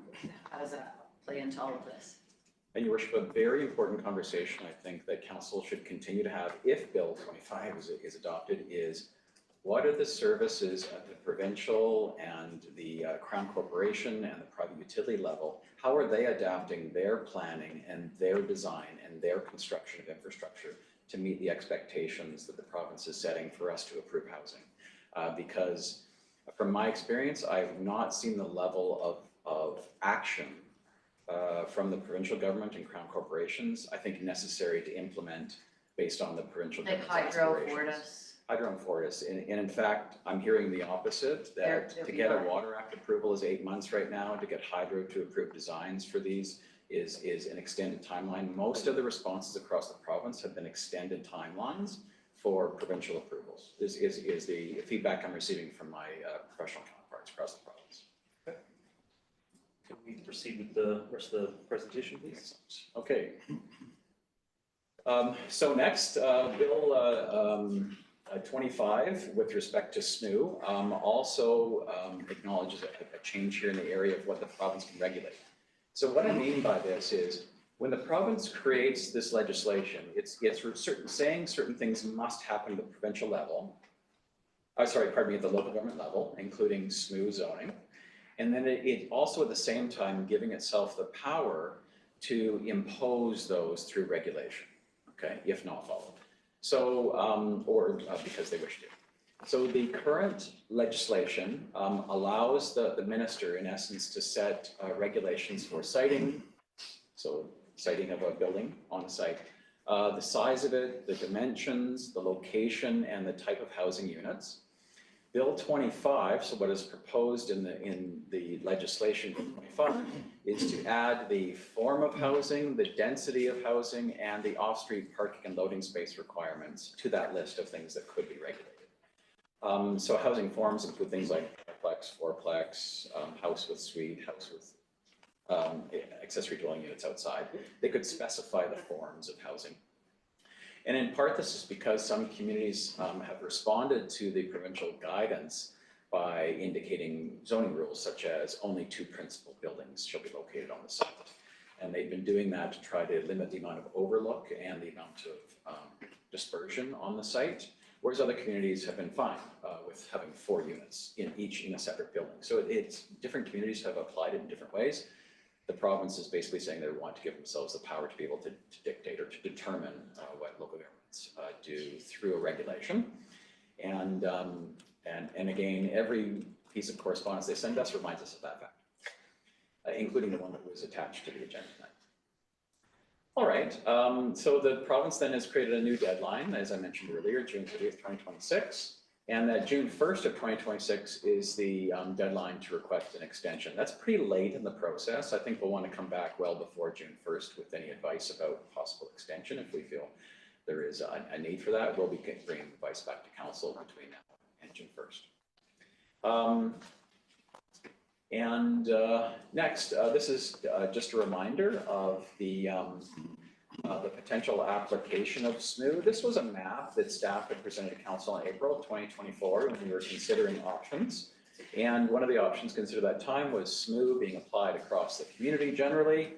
does that play into all of this? And Your Worship, a very important conversation I think that Council should continue to have if Bill 25 is adopted is what are the services at the provincial and the Crown Corporation and the private utility level, how are they adapting their planning and their design and their construction of infrastructure to meet the expectations that the province is setting for us to approve housing? Because from my experience, I've not seen the level of action from the provincial government and Crown corporations, I think necessary to implement based on the provincial Like government's hydro, aspirations. Fortis. Hydro and Fortis, and in fact, I'm hearing the opposite, that They're to get a behind. Water Act approval is 8 months right now, and to get Hydro to approve designs for these is an extended timeline. Most of the responses across the province have been extended timelines for provincial approvals, is the feedback I'm receiving from my professional counterparts across the province. Can we proceed with the rest of the presentation, please? Okay. So next, Bill 25 with respect to SMU also acknowledges a change here in the area of what the province can regulate. So what I mean by this is when the province creates this legislation, it's saying certain things must happen at the provincial level. At the local government level, including SMU zoning. And then it also at the same time giving itself the power to impose those through regulation, okay, if not followed. So, because they wish to. So the current legislation allows the minister, in essence, to set regulations for siting, so siting of a building on a site, the size of it, the dimensions, the location, and the type of housing units. Bill 25, so what is proposed in the legislation for 25, is to add the form of housing, the density of housing, and the off-street parking and loading space requirements to that list of things that could be regulated. So housing forms include things like triplex, fourplex, house with suite, house with accessory dwelling units outside. They could specify the forms of housing. And in part, this is because some communities have responded to the provincial guidance by indicating zoning rules, such as only 2 principal buildings shall be located on the site. And they've been doing that to try to limit the amount of overlook and the amount of dispersion on the site, whereas other communities have been fine with having 4 units in a separate building. So different communities have applied it in different ways. The province is basically saying they want to give themselves the power to be able to dictate or to determine what local governments do through a regulation. And again, every piece of correspondence they send us reminds us of that fact, including the one that was attached to the agenda tonight. All right, so the province then has created a new deadline, as I mentioned earlier, June 30th, 2026. And that June 1st of 2026 is the deadline to request an extension. That's pretty late in the process. I think we'll want to come back well before June 1st with any advice about possible extension. If we feel there is a need for that, we'll be bringing advice back to council between now and June 1st. Next, this is just a reminder of the potential application of SMU. This was a map that staff had presented to council in April of 2024 when we were considering options. And one of the options considered at that time was SMU being applied across the community generally.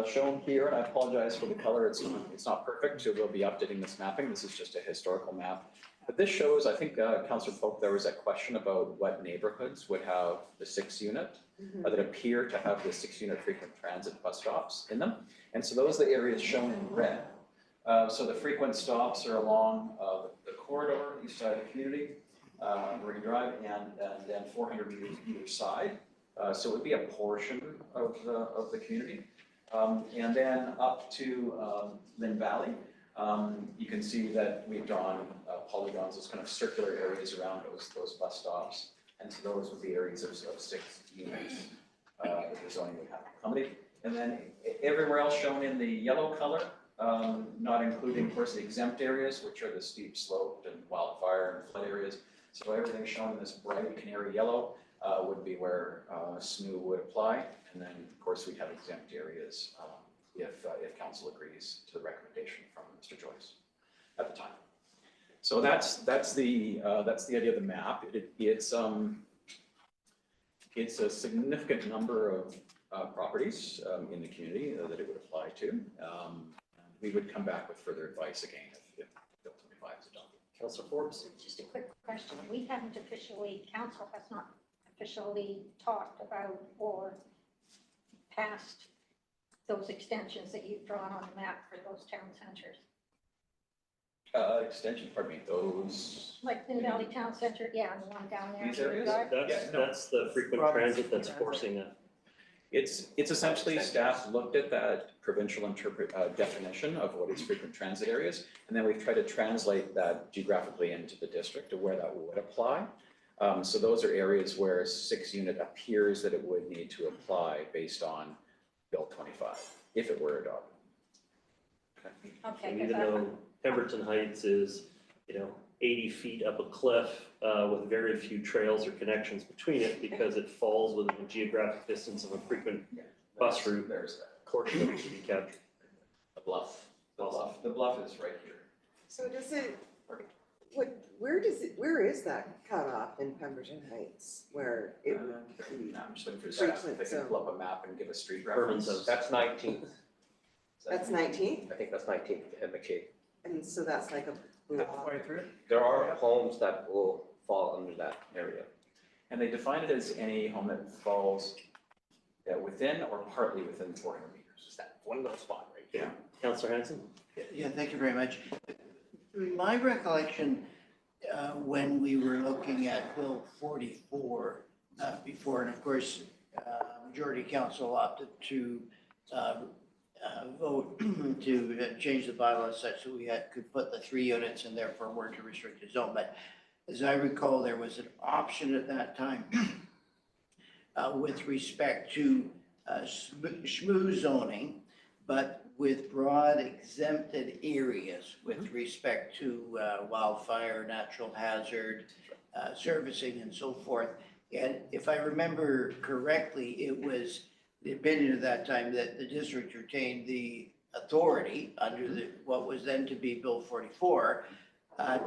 Shown here, and I apologize for the color, it's not perfect, so we'll be updating this mapping. This is just a historical map. But this shows, I think, Councillor Polk, there was a question about what neighborhoods would have the 6 unit. That appear to have the 6-unit frequent transit bus stops in them. And so those are the areas shown in red. So the frequent stops are along the corridor, east side of the community, Marine Drive, and then 400 meters either side. So it would be a portion of the community. And then up to Lynn Valley, you can see that we've drawn polygons, those kind of circular areas around those bus stops. And so those would be areas of 6 units that the zoning would have to accommodate. And then everywhere else shown in the yellow color, not including, of course, the exempt areas, which are the steep sloped and wildfire and flood areas. So everything shown in this bright canary yellow would be where SMU would apply. And then, of course, we'd have exempt areas if council agrees to the recommendation from Mr. Joyce at the time. So that's the idea of the map. It's a significant number of properties in the community that it would apply to. We would come back with further advice again if Bill 25 is adopted. Councillor Forbes? Just a quick question. We haven't officially, council has not officially talked about or passed those extensions that you've drawn on the map for those town centers. Extension, pardon me, those. Like Lynn Valley Town Center, yeah, and the one down there. These areas? Regard. That's the frequent transit that's forcing that. It's essentially staff looked at that provincial definition of what is frequent transit areas, and then we've tried to translate that geographically into the district to where that would apply. So those are areas where 6 unit appears that it would need to apply based on Bill 25, if it were adopted. Okay, And 'cause even though Pemberton Heights is, 80 feet up a cliff with very few trails or connections between it because it falls within the geographic distance of a frequent bus route, There's that. portion of it should be captured. The bluff. The bluff is right here. So does it, where is that cutoff in Pemberton Heights where it would be? I'm just looking for staff, if they So- can pull up a map and give a street Herman's reference. house. That's 19th. That's 19th, I think that's 19th and McKay. and so that's like a block. Halfway through. There are homes that will fall under that area. And they define it as any home that falls within or partly within 400 meters. Is that one little spot right there? Councillor Hanson? Yeah, thank you very much. My recollection, when we were looking at Bill 44 before, and of course, majority council opted to vote to change the bylaws such that we could put the 3 units and therefore weren't a restricted zone. But as I recall, there was an option at that time with respect to SMUH zoning, but with broad exempted areas with respect to wildfire, natural hazard, servicing and so forth. And if I remember correctly, it was the opinion at that time that the district retained the authority under what was then to be Bill 44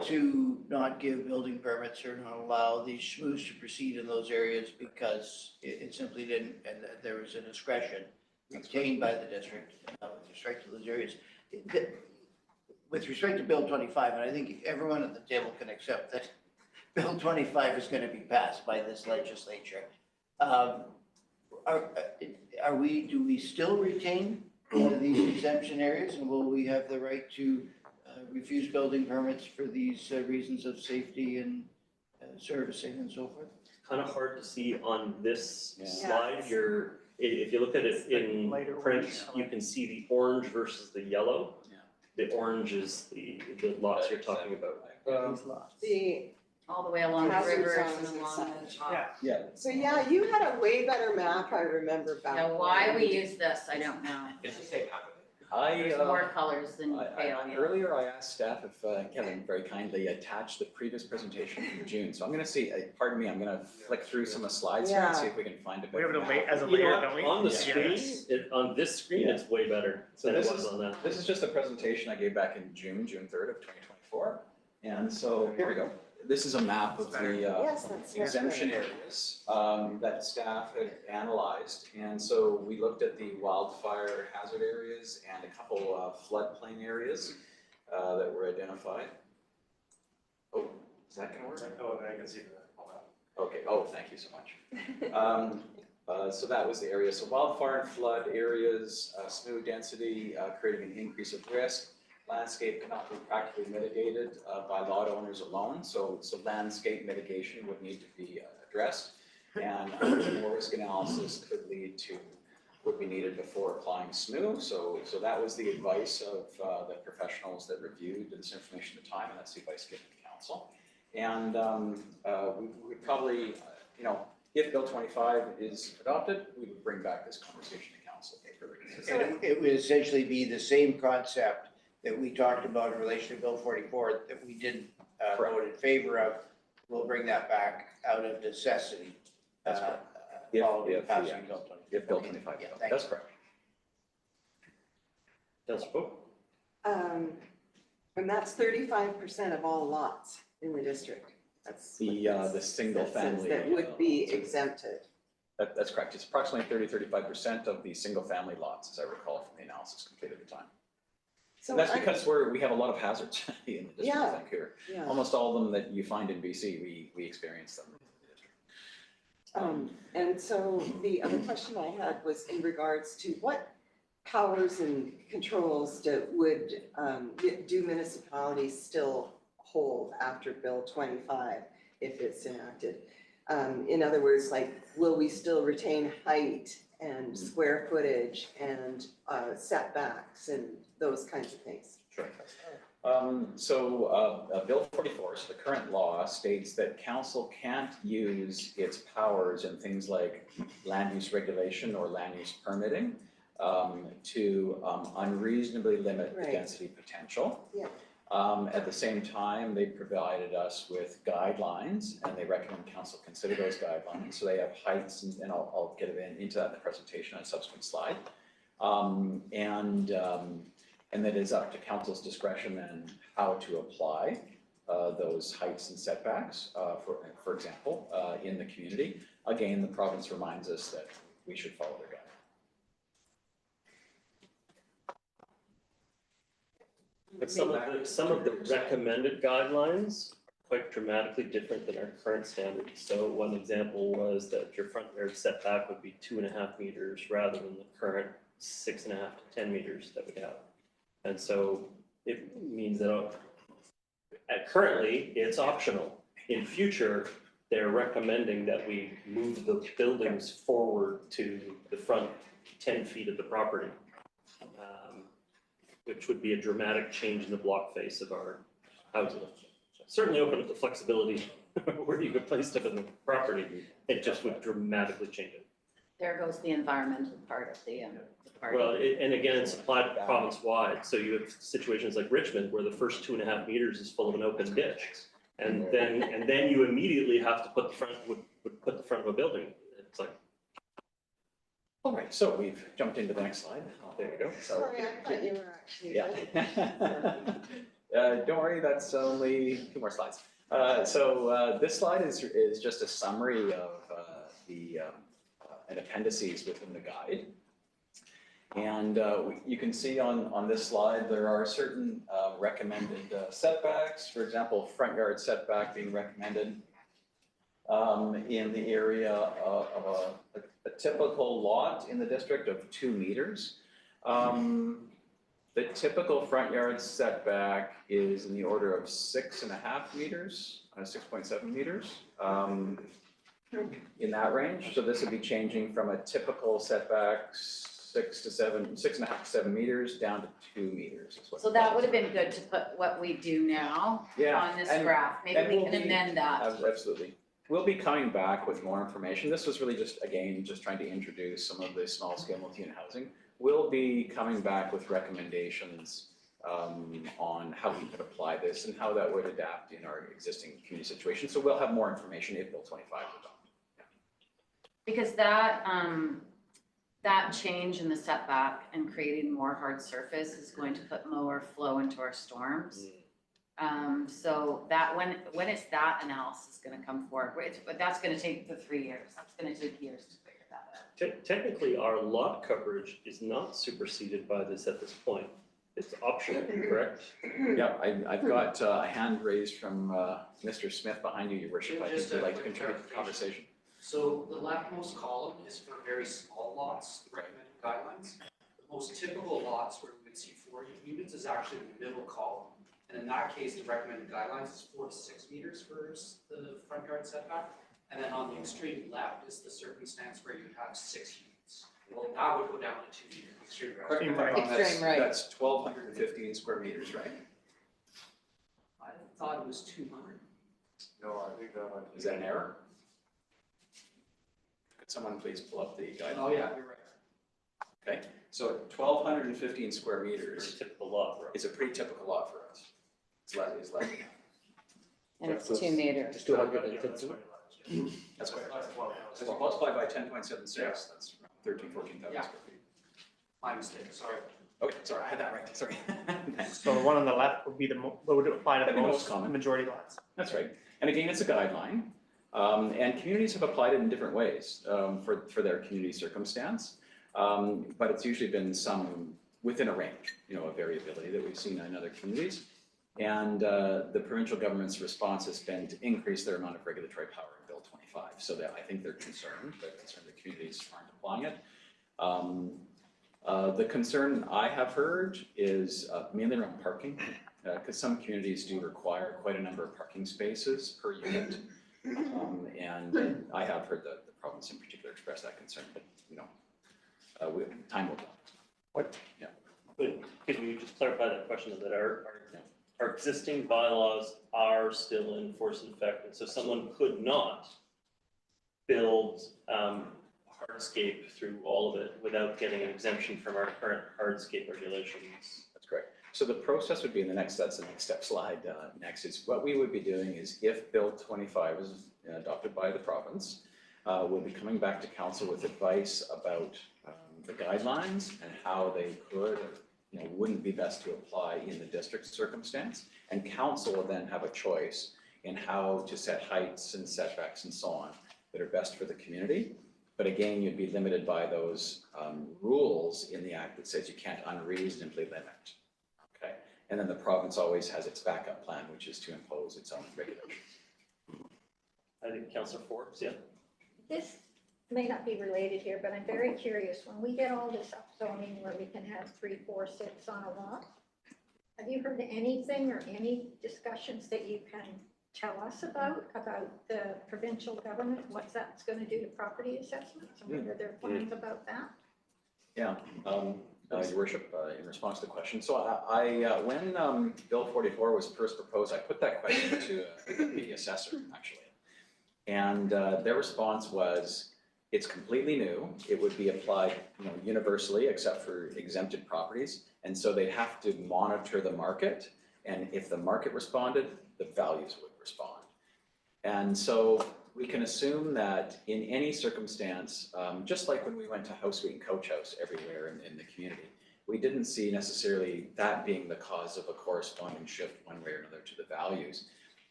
to not give building permits or not allow these SMUHs to proceed in those areas because it simply didn't, and that there was a discretion retained by the district with respect to those areas. With respect to Bill 25, and I think everyone at the table can accept that Bill 25 is going to be passed by this legislature. Do we still retain these exemption areas, and will we have the right to refuse building permits for these reasons of safety and servicing and so forth? Kind of hard to see on this Yeah. slide. If you look at it in Lighter print, orange. you can see the orange versus the yellow. Yeah. The orange is the lots you're talking about. These lots. The, All the way along the Hazard rivers zones and and along the such. top. Yeah. so yeah, you had a way better map, I remember back. Now, why when. we use this, I don't know. It's the same happening. There's more colors than pale. Earlier I asked staff if Kevin very kindly attached the previous presentation from June. So I'm going to see, pardon me, I'm going to flick through some of the slides here and see if we can find a We have better it late map. as a You know layer, what? don't we? On the Yeah. screen, on this screen, it's way better So than it this was is- on that. This is just a presentation I gave back in June 3rd of 2024. And so here we go. This is a map of the Yes, that's. exemption areas that staff had analyzed. And so we looked at the wildfire hazard areas and a couple of floodplain areas that were identified. Oh, is that gonna work? Oh, I can see that. Okay, oh, thank you so much. So that was the area. So wildfire and flood areas, SMUH density, creating an increase of risk. Landscape cannot be practically mitigated by lot owners alone, so landscape mitigation would need to be addressed. And more risk analysis would be needed before applying SMUH. So that was the advice of the professionals that reviewed this information at the time, and that's the advice given to council. And we would probably, if Bill 25 is adopted, we would bring back this conversation to council. And it would essentially be the same concept that we talked about in relation to Bill 44 that we didn't vote in favor of. We'll bring that back out of necessity. That's correct. Following If- passing yeah. Bill 25. If Bill Okay. 25 is Yeah, adopted, thank that's you. correct. Councillor Pope? And that's 35% of all lots in the district. That's. what The this- single that says family. That would be exempted. That's correct. It's approximately 35% of the single family lots, as I recall from the analysis completed at the time. So And that's I- because we have a lot of hazards in the district, I Yeah. think, here. Yeah. Almost all of them that you find in BC, we experience them. And so the other question I had was in regards to what powers and controls do municipalities still hold after Bill 25 if it's enacted? In other words, like, will we still retain height and square footage and setbacks and those kinds of things. Sure. Bill 44, so the current law states that council can't use its powers in things like land use regulation or land use permitting to unreasonably limit the Right. density potential. Yeah. At the same time, they provided us with guidelines, and they recommend council consider those guidelines. So they have heights, and I'll get into that in the presentation on a subsequent slide. And that is up to council's discretion and how to apply those heights and setbacks, for example, in the community. Again, the province reminds us that we should follow their guidelines. But some of the recommended guidelines are quite dramatically different than our current standards. So one example was that your front yard setback would be 2.5 meters rather than the current 6.5 to 10 meters that we have. And so it means that currently it's optional. In future, they're recommending that we move the buildings forward to the front 10 feet of the property, which would be a dramatic change in the block face of our housing. Certainly open up the flexibility where you could place stuff in the property. It just would dramatically change it. There goes the environmental part of the party. Well, and again, it's applied province-wide, so you have situations like Richmond where the first 2.5 meters is full of an open ditch. And then you immediately have to put the front of a building. It's like, All right, so we've jumped into the next slide. There you go. So, Sorry, I thought you were actually. yeah. Don't worry, that's only 2 more slides. This slide is just a summary of an appendices within the guide. And you can see on this slide, there are certain recommended setbacks. For example, front yard setback being recommended in the area of a typical lot in the district of 2 meters. The typical front yard setback is in the order of 6.5 meters, 6.7 meters. In that range, so this would be changing from a typical setback 6.5 to 7 meters down to 2 meters. So that would have been good to put what we do now on this graph. Maybe we can amend that. Absolutely. We'll be coming back with more information. This was really just trying to introduce some of the small scale multi-unit housing. We'll be coming back with recommendations on how we could apply this and how that would adapt in our existing community situation. So we'll have more information if Bill 25 is adopted. Because that change in the setback and creating more hard surface is going to put lower flow into our storms. So that when is that analysis going to come forward? But that's going to take the 3 years. That's going to take years to figure that out. Technically, our lot coverage is not superseded by this at this point. It's optional, correct? Yeah, I've got a hand raised from Mr. Smith behind you, Your Worship. I think you'd like to contribute to the conversation. So the leftmost column is for very small lots, the recommended guidelines. The most typical lots where we would see 4 units is actually the middle column. And in that case, the recommended guidelines is 4 to 6 meters for the front yard setback. And then on the extreme left is the circumstance where you have 6 units. Well, that would go down to 2 meters. Extreme right. Correct me if I'm wrong, Extreme right. that's 1,215 square meters, right? I thought it was 200. No, I think that might be. Is that an error? Could someone please pull up the guideline? Oh, yeah, you're right. Okay, so 1,215 square Pretty meters typical lot, right? is a pretty typical lot for us. It's less. And it's 2 meters. It's 250. That's fair. So if you multiply by 10.76, that's 14,000 Yeah. square feet. My mistake, sorry. Okay, sorry, I had that right, sorry. Thanks. So the one on the left would be would apply to That'd the be most most common. majority lots. That's right. And again, it's a guideline. And communities have applied it in different ways for their community circumstance. But it's usually been some within a range, of variability that we've seen in other communities. And the provincial government's response has been to increase their amount of regulatory power in Bill 25. So that I think they're concerned that communities aren't applying it. The concern I have heard is mainly around parking, because some communities do require quite a number of parking spaces per unit. And I have heard the province in particular express that concern, but time will tell. But could you just clarify that question that our existing bylaws are still in force and effect? And so someone could not build hardscape through all of it without getting an exemption from our current hardscape regulations. That's correct. So the process would be in the next, that's the next step slide next, is what we would be doing is if Bill 25 is adopted by the province, we'll be coming back to council with advice about the guidelines and how they could or wouldn't be best to apply in the district circumstance. And council will then have a choice in how to set heights and setbacks and so on that are best for the community. But again, you'd be limited by those rules in the act that says you can't unreasonably limit. Okay, and then the province always has its backup plan, which is to impose its own regulations. I think Councillor Forbes, yeah. This may not be related here, but I'm very curious, when we get all this upzoning where we can have 3, 4, 6 on a lot, have you heard anything or any discussions that you can tell us about the provincial government, what that's going to do to property assessments and what are their plans about that? Yeah, Your Worship, in response to the question, so when Bill 44 was first proposed, I put that question to the assessor actually, and their response was, it's completely new. It would be applied, universally except for exempted properties, and so they'd have to monitor the market, and if the market responded, the values would respond. And so we can assume that in any circumstance, just like when we went to House Suite and Coach House everywhere in the community, we didn't see necessarily that being the cause of a corresponding shift one way or another to the values.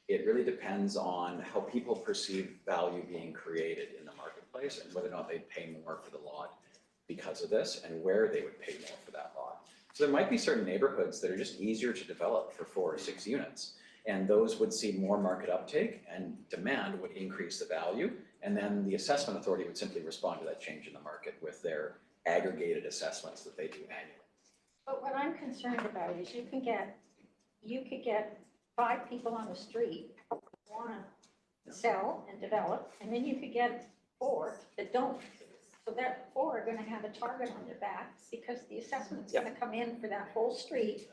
It really depends on how people perceive value being created in the marketplace and whether or not they'd pay more for the lot because of this and where they would pay more for that lot. So there might be certain neighborhoods that are just easier to develop for 4 or 6 units. And those would see more market uptake and demand would increase the value. And then the assessment authority would simply respond to that change in the market with their aggregated assessments that they do annually. But what I'm concerned about is you could get 5 people on the street who want to sell and develop, and then you could get 4 that don't. So that 4 are going to have a target on their back because the assessment's going to come in for that whole street.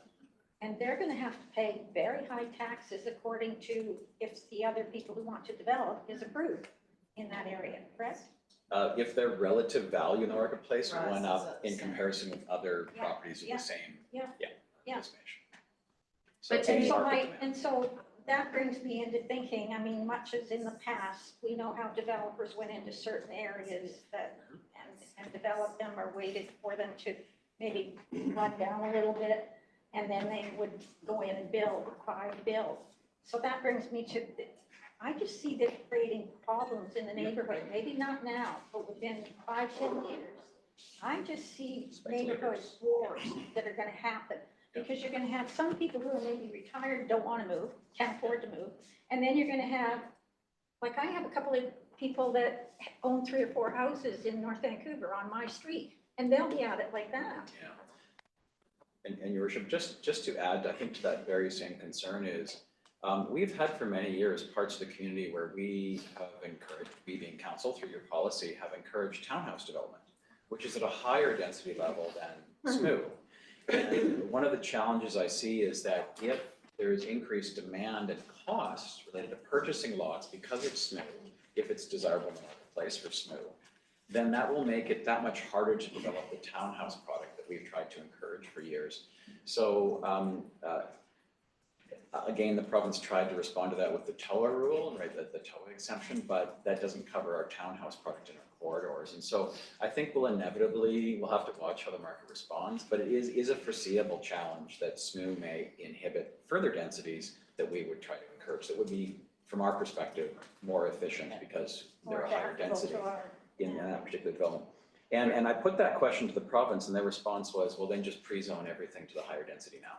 And they're going to have to pay very high taxes according to if the other people who want to develop is approved in that area, correct? If their relative value in the marketplace went up in comparison with other properties of the same estimation. So But it's market demand. and so that brings me into thinking, I mean, much as in the past, we know how developers went into certain areas and developed them or waited for them to maybe run down a little bit. And then they would go in and build. So that brings me to, I just see this creating problems in the neighborhood, maybe not now, but within 5, 10 years. I just see neighborhood wars that are gonna happen. Because you're gonna have some people who are maybe retired, don't wanna move, can't afford to move. And then you're gonna have, like I have a couple of people that own 3 or 4 houses in North Vancouver on my street, and they'll be at it like that. Yeah. And Your Worship, just to add, I think to that very same concern is, we've had for many years parts of the community where we have encouraged, we being council through your policy, have encouraged townhouse development, which is at a higher density level than SMUH. And one of the challenges I see is that if there is increased demand and costs related to purchasing lots because of SMUH, if it's desirable in the marketplace for SMUH, then that will make it that much harder to develop the townhouse product that we've tried to encourage for years. So again, the province tried to respond to that with the TOA rule, right, the TOA exemption, but that doesn't cover our townhouse product in our corridors. And so I think we'll have to watch how the market responds, but it is a foreseeable challenge that SMUH may inhibit further densities that we would try to encourage. That would be, from our perspective, more efficient because they're a higher density in that particular development. And I put that question to the province and their response was, well, then just pre-zone everything to the higher density now.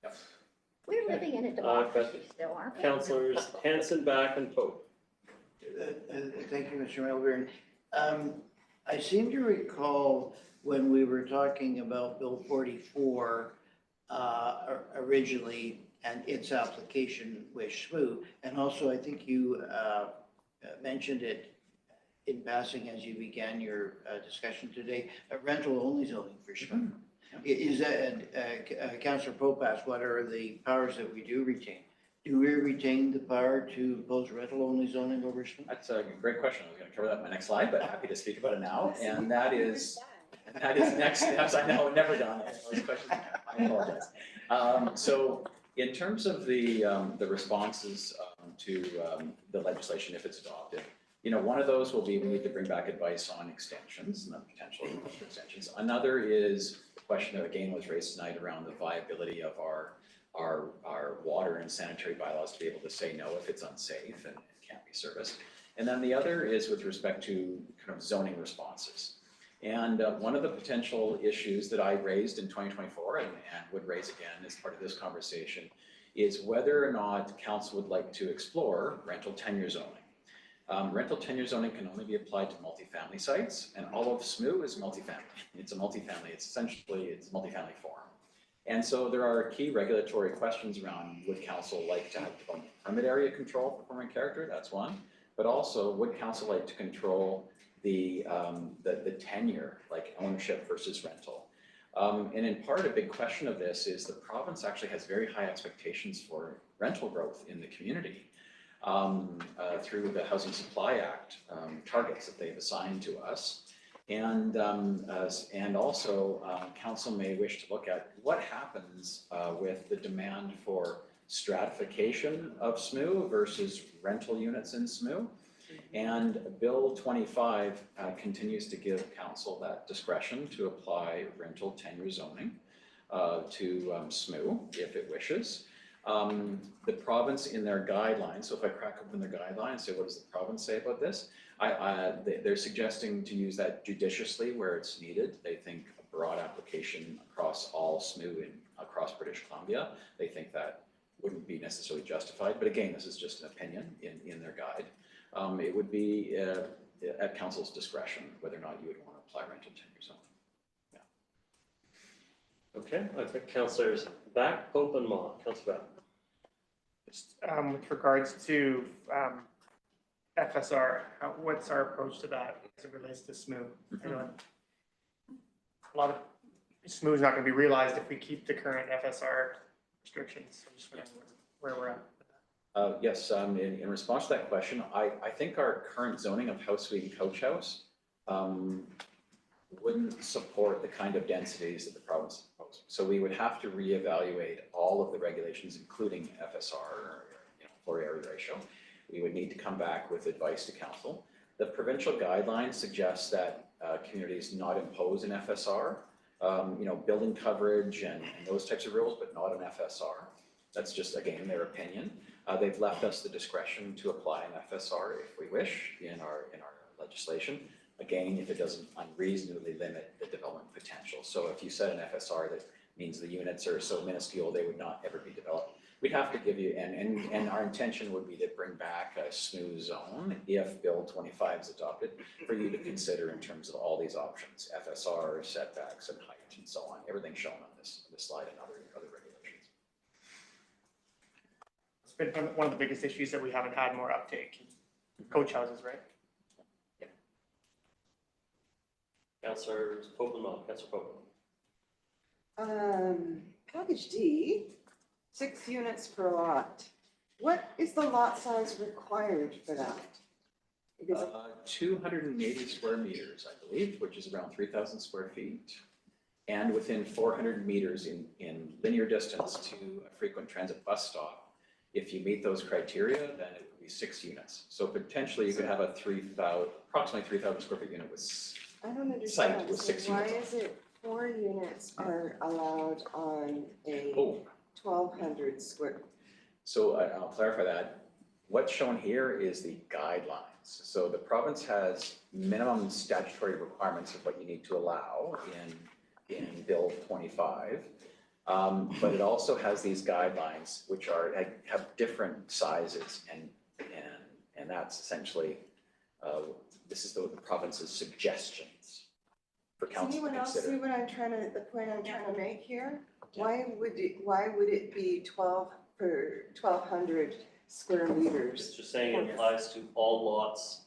Yep. We're living in a democracy still, aren't we? Councillors Hanson, Back, and Pope. Thank you, Mr. Melbourne. I seem to recall when we were talking about Bill 44 originally and its application with SMUH, and also I think you mentioned it in passing, as you began your discussion today, a rental-only zoning for sure. Is that, Councillor Pope asked, what are the powers that we do retain? Do we retain the power to impose rental-only zoning over Smith? That's a great question. I was going to cover that in my next slide, but happy to speak about it now. And that is next steps. I know, never done those questions. I apologize. So in terms of the responses to the legislation, if it's adopted, one of those will be we need to bring back advice on extensions and the potential for extensions. Another is the question that again was raised tonight around the viability of our water and sanitary bylaws to be able to say no if it's unsafe and can't be serviced. And then the other is with respect to kind of zoning responses. And one of the potential issues that I raised in 2024 and would raise again as part of this conversation is whether or not council would like to explore rental tenure zoning. Rental tenure zoning can only be applied to multifamily sites, and all of SMU is multifamily. It's a multifamily. It's multifamily form. And so there are key regulatory questions around would council like to have development permit area control for form and character? That's one. But also, would council like to control the tenure, like ownership versus rental? And in part, a big question of this is the province actually has very high expectations for rental growth in the community through the Housing Supply Act targets that they've assigned to us. And also, council may wish to look at what happens with the demand for stratification of SMU versus rental units in SMU. And Bill 25 continues to give council that discretion to apply rental tenure zoning to SMU if it wishes. The province in their guidelines, so if I crack open their guidelines, say what does the province say about this? They're suggesting to use that judiciously where it's needed. They think a broad application across all SMU across British Columbia, they think that wouldn't be necessarily justified. But again, this is just an opinion in their guide. It would be at council's discretion whether or not you would want to apply rental tenure zoning. Yeah. Okay, I think councillors back, Pope and Ma. Councillor Back. Just with regards to FSR, what's our approach to that as it relates to SMU? I know a lot of SMU is not going to be realized if we keep the current FSR restrictions. So I'm just wondering where we're at. Yes, in response to that question, I think our current zoning of house suite and coach house wouldn't support the kind of densities that the province proposed. So we would have to reevaluate all of the regulations, including FSR, or, floor area ratio. We would need to come back with advice to council. The provincial guidelines suggest that communities not impose an FSR, building coverage and those types of rules, but not an FSR. That's just, again, their opinion. They've left us the discretion to apply an FSR if we wish in our legislation. Again, if it doesn't unreasonably limit the development potential. So if you set an FSR that means the units are so minuscule they would not ever be developed, we'd have to give you, and our intention would be to bring back a SMU zone if Bill 25 is adopted for you to consider in terms of all these options, FSR, setbacks, and height, and so on. Everything shown on this slide and other regulations. It's been one of the biggest issues that we haven't had more uptake in coach houses, right? Councillors Pope and Ma. Councillor Pope. Package D, 6 units per lot. What is the lot size required for that? Because 280 square meters, I believe, which is around 3,000 square feet. And within 400 meters in linear distance to a frequent transit bus stop. If you meet those criteria, then it would be 6 units. So potentially you could have a approximately 3,000 square foot unit with I don't understand. site with 6 Why units. is it 4 units are allowed on a Oh, 1,200 square? so I'll clarify that. What's shown here is the guidelines. So the province has minimum statutory requirements of what you need to allow in Bill 25. But it also has these guidelines which have different sizes and that's essentially this is the province's suggestions for Does council to anyone else see consider. what I'm trying to, the point I'm trying to make here? Why would it be 1,200 square It's meters? just saying it applies to all lots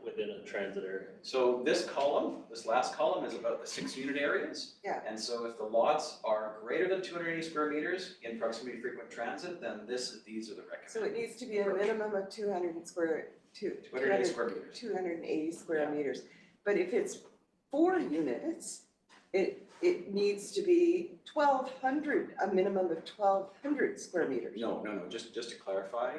within a transit area? So this column, this last column is about the 6-unit areas. Yeah. And so if the lots are greater than 280 square meters in proximity to frequent transit, then these are the recommended. So it needs to be a minimum of 280 square 280 square meters. meters. But if it's 4 units, it needs to be 1,200, a minimum of 1,200 square meters. No, just to clarify,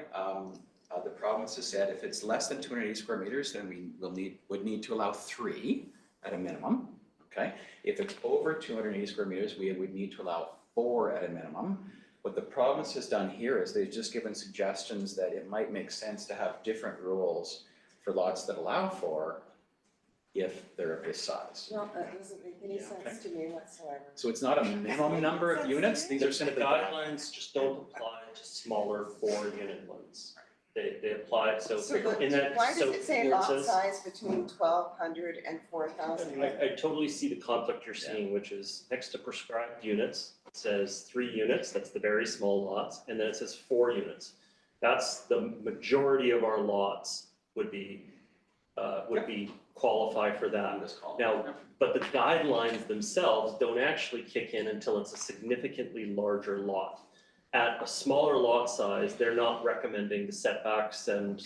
the province has said if it's less than 280 square meters, then we would need to allow 3 at a minimum, okay? If it's over 280 square meters, we would need to allow 4 at a minimum. What the province has done here is they've just given suggestions that it might make sense to have different rules for lots that allow 4 if they're of this size. No, that doesn't make any sense to me whatsoever. So it's not a minimum number of units, these are The simply guidelines just don't apply to smaller 4-unit ones. They apply, so in that, Why does so it say where it lot says- size between 1,200 and 4,000? I totally see the conflict you're seeing, which is next to prescribed units, it says 3 units, that's the very small lots, and then it says 4 units. That's the majority of our lots would be qualify for that. this column. Now, but the guidelines themselves don't actually kick in until it's a significantly larger lot. At a smaller lot size, they're not recommending the setbacks and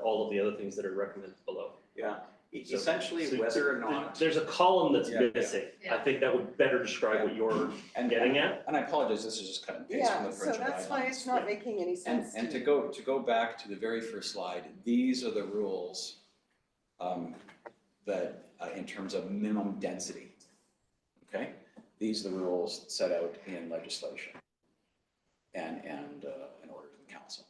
all of the other things that are recommended below. Yeah, So- essentially So whether or not. There's a column that's Yeah, yeah. missing. I think that would better describe what you're getting at. And I apologize, this is just cut and paste from Yeah, the so provincial that's why it's guidelines. not making any sense to And me. to go back to the very first slide, these are the rules that in terms of minimum density, okay? These are the rules set out in legislation and in order to the council.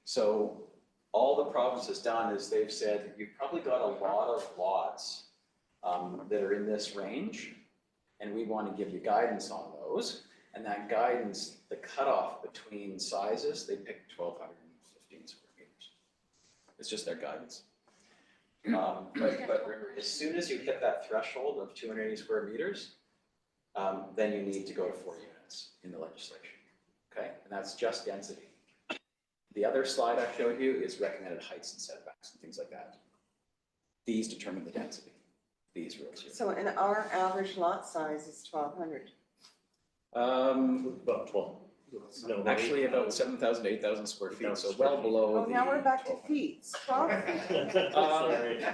So all the province has done is they've said, you've probably got a lot of lots that are in this range, and we want to give you guidance on those. And that guidance, the cutoff between sizes, they picked 1,215 square meters. It's just their guidance. But remember, as soon as you hit that threshold of 280 square meters, then you need to go to 4 units in the legislation, okay? And that's just density. The other slide I showed you is recommended heights and setbacks and things like that. These determine the density, these rules here. So, and our average lot size is 1,200. About 12. No, Actually, about 7,000 to 8,000 square feet, so well below Oh, now we're back to 1200. feet. 12, Sorry.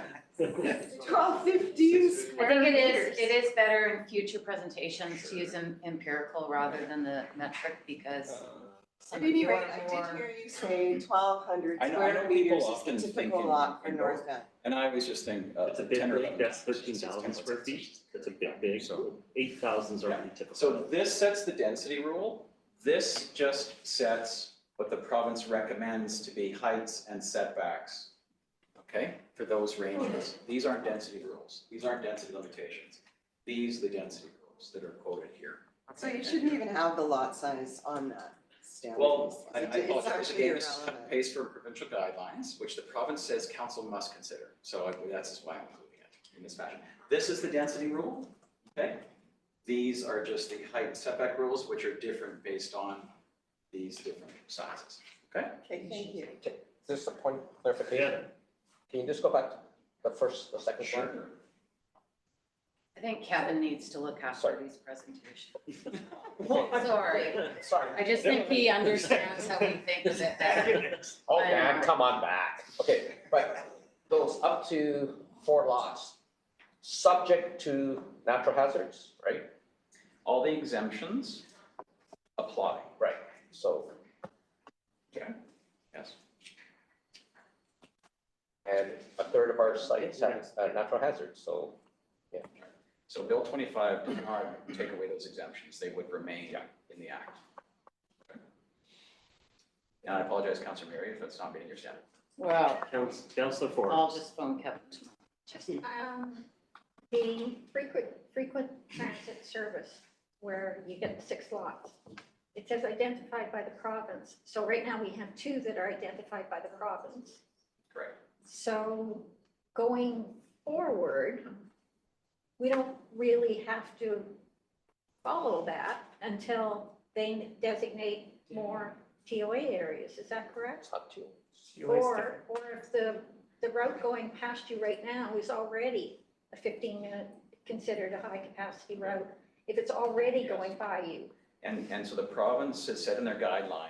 12, 15 I square think meters. it is better in future presentations to use empirical rather than the metric because some At of any you rate, are I did more. hear you say 1,200 I know square people meters often is the think typical in- lot for in North End. And I was just thinking, It's a bit 10 or big, 11. that's 13,000 square feet, that's a bit big, So- 8,000 is already typical. So this sets the density rule. This just sets what the province recommends to be heights and setbacks, okay, for those ranges. These aren't density rules. These aren't density limitations. These are the density rules that are quoted here. So you shouldn't even have the lot size on that stamp. Well, I It's apologize. actually Again, this is cut and irrelevant. paste from provincial guidelines, which the province says council must consider. So that's why I'm including it in this fashion. This is the density rule, okay? These are just the height setback rules, which are different based on these different sizes, okay? Okay, thank you. Just a point of clarification. Can you just go back to the second slide? I think Kevin needs to look after Sorry. these presentations. Sorry, Sorry. I just think he understands how we think of it better. Oh, I man, know. come on back. Okay, but those up to 4 lots, subject to natural hazards, right? All the exemptions apply. Right, so, Okay. Yes. and a third of our sites have natural hazards, so, yeah. So Bill 25 did not take away those exemptions. They would remain in the act. Okay. And I apologize, Councillor Mary, if that's not meeting your standard. Well, Councillor Ford. I'll just phone Kevin tomorrow. The frequent transit service where you get the 6 lots. It says identified by the province. So right now we have 2 that are identified by the province. Correct. So going forward, we don't really have to follow that until they designate more TOA areas. Is that correct? It's up to you. You always Or if the the route going past you right now is already a 15-minute, considered a high-capacity route, if it's already going by you. And so the province has said in their guideline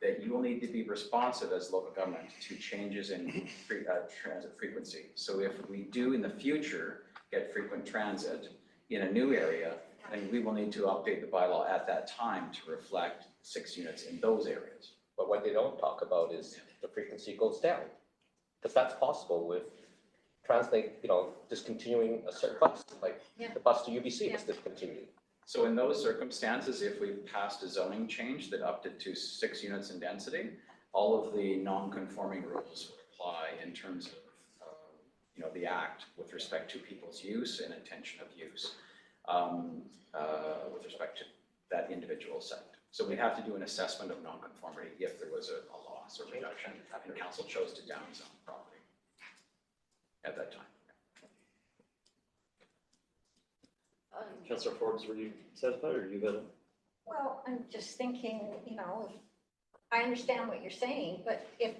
that you will need to be responsive as local government to changes in transit frequency. So if we do in the future get frequent transit in a new area, then we will need to update the bylaw at that time to reflect 6 units in those areas. But what they don't talk about is the frequency goes down. Because that's possible with translate, discontinuing a certain bus, like Yeah. the bus to UBC was discontinued. So in those circumstances, if we passed a zoning change that upped it to 6 units in density, all of the non-conforming rules would apply in terms of, the act with respect to people's use and intention of use, with respect to that individual site. So we'd have to do an assessment of non-conformity if there was a loss or reduction, and council chose to downzone the property at that time. Councillor Forbes, were you satisfied or you got it? Well, I'm just thinking, I understand what you're saying, but if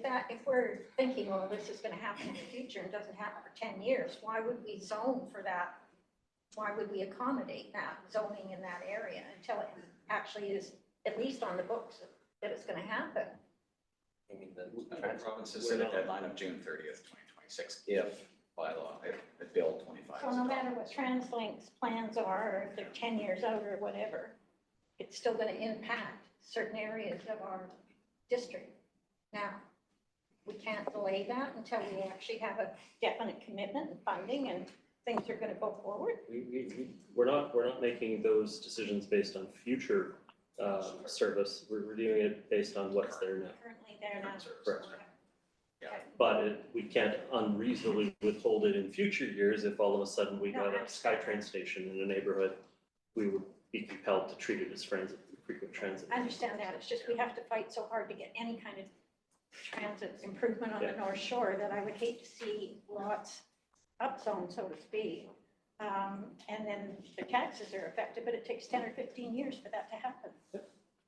we're thinking, well, this is gonna happen in the future and doesn't happen for 10 years, why would we zone for that? Why would we accommodate that zoning in that area until it actually is at least on the books that it's gonna happen? I mean, the The province has set a deadline of June 30th, 2026, if Bill 25. So no matter what TransLink's plans are, or if they're 10 years out or whatever, it's still gonna impact certain areas of our district. Now, we can't delay that until we actually have a definite commitment and funding and things are gonna go forward. We're not making those decisions based on future service. We're doing it based on what's there now. Currently there now. Correct. Yeah. But we can't unreasonably withhold it in future years if all of a sudden we got a SkyTrain station in a neighborhood. We would be compelled to treat it as frequent transit. I understand that, it's just we have to fight so hard to get any kind of transit improvement on the North Shore that I would hate to see lots upzoned, so to speak. And then the taxes are affected, but it takes 10 or 15 years for that to happen.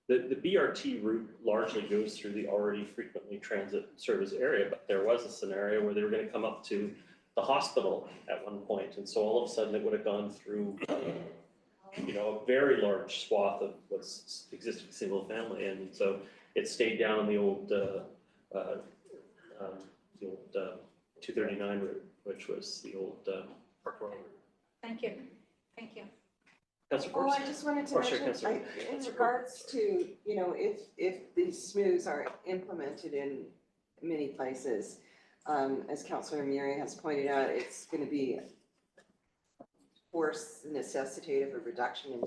The BRT route largely goes through the already frequently transit service area, but there was a scenario where they were going to come up to the hospital at one point, and so all of a sudden it would have gone through, a very large swath of what's existing single family, and so it stayed down on the old 239 route, which was the old Park Royal route. Thank you, thank you. Councillor Oh, Forbes? I just wanted to Oh, sure, mention, Councillor. in Councillor regards Forbes. to, if these SMUs are implemented in many places, as Councillor Murray has pointed out, it's going to be force necessitative of reduction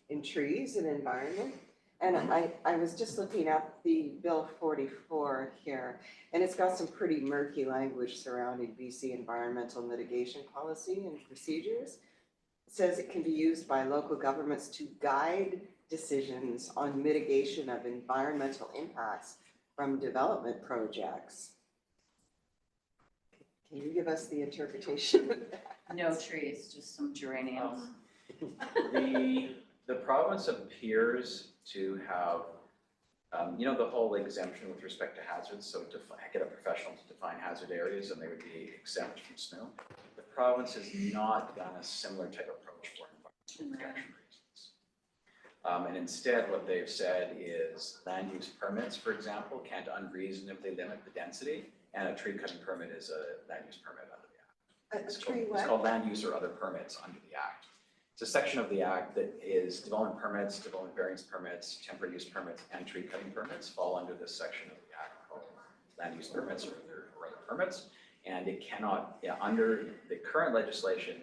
in trees and environment. And I was just looking at the Bill 44 here, and it's got some pretty murky language surrounding BC environmental mitigation policy and procedures. It says it can be used by local governments to guide decisions on mitigation of environmental impacts from development projects. Can you give us the interpretation of that? No trees, just some geraniums. The province appears to have, the whole exemption with respect to hazards, so to get a professional to define hazard areas and they would be exempt from SMUH. The province has not done a similar type of approach for environmental protection reasons. And instead what they've said is land use permits, for example, can't unreasonably limit the density, and a tree cutting permit is a land use permit under the Act. It's called land use or other permits under the Act. It's a section of the Act that is development permits, development variance permits, temporary use permits, and tree cutting permits fall under this section of the Act called land use permits or other permits. And it cannot, under the current legislation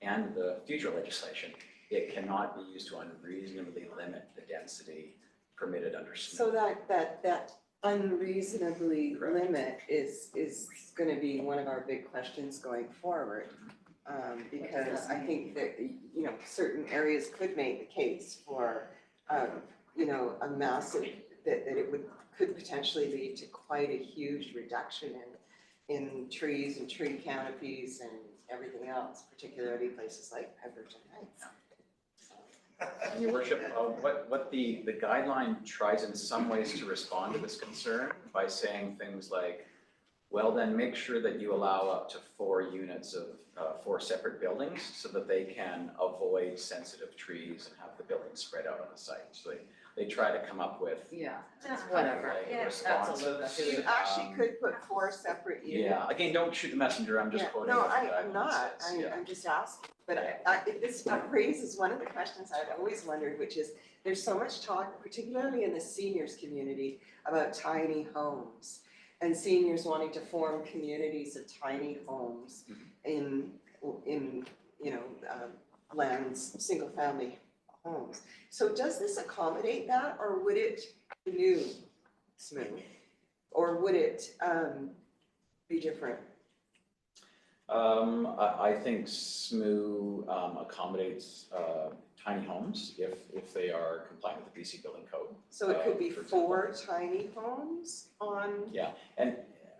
and the future legislation, it cannot be used to unreasonably limit the density permitted under SMUH. So that unreasonably limit is going to be one of our big questions going forward. Because I think that, certain areas could make the case for, a massive, that it could potentially lead to quite a huge reduction in trees and tree canopies and everything else, particularly places like Edgerton Heights. Your worship, what the guideline tries in some ways to respond to this concern by saying things like, well, then make sure that you allow up to 4 units of 4 separate buildings so that they can avoid sensitive trees and have the buildings spread out on the site. So they try to come up with Yeah, whatever. like Yeah, that's a little responses. You actually could put 4 separate units. Yeah, again, don't shoot the messenger, I'm just Yeah, quoting. no, what the I'm guideline not, says, yeah. I'm just asking, but this raises one of the questions I've always wondered, which is, there's so much talk, particularly in the seniors community, about tiny homes, and seniors wanting to form communities of tiny homes in, you know, lands, single-family homes. So does this accommodate that, or would it renew SMUH? Or would it be different? I think SMUH accommodates tiny homes if they are compliant with the BC Building Code. So it could be for 4 example. tiny homes on, Yeah, and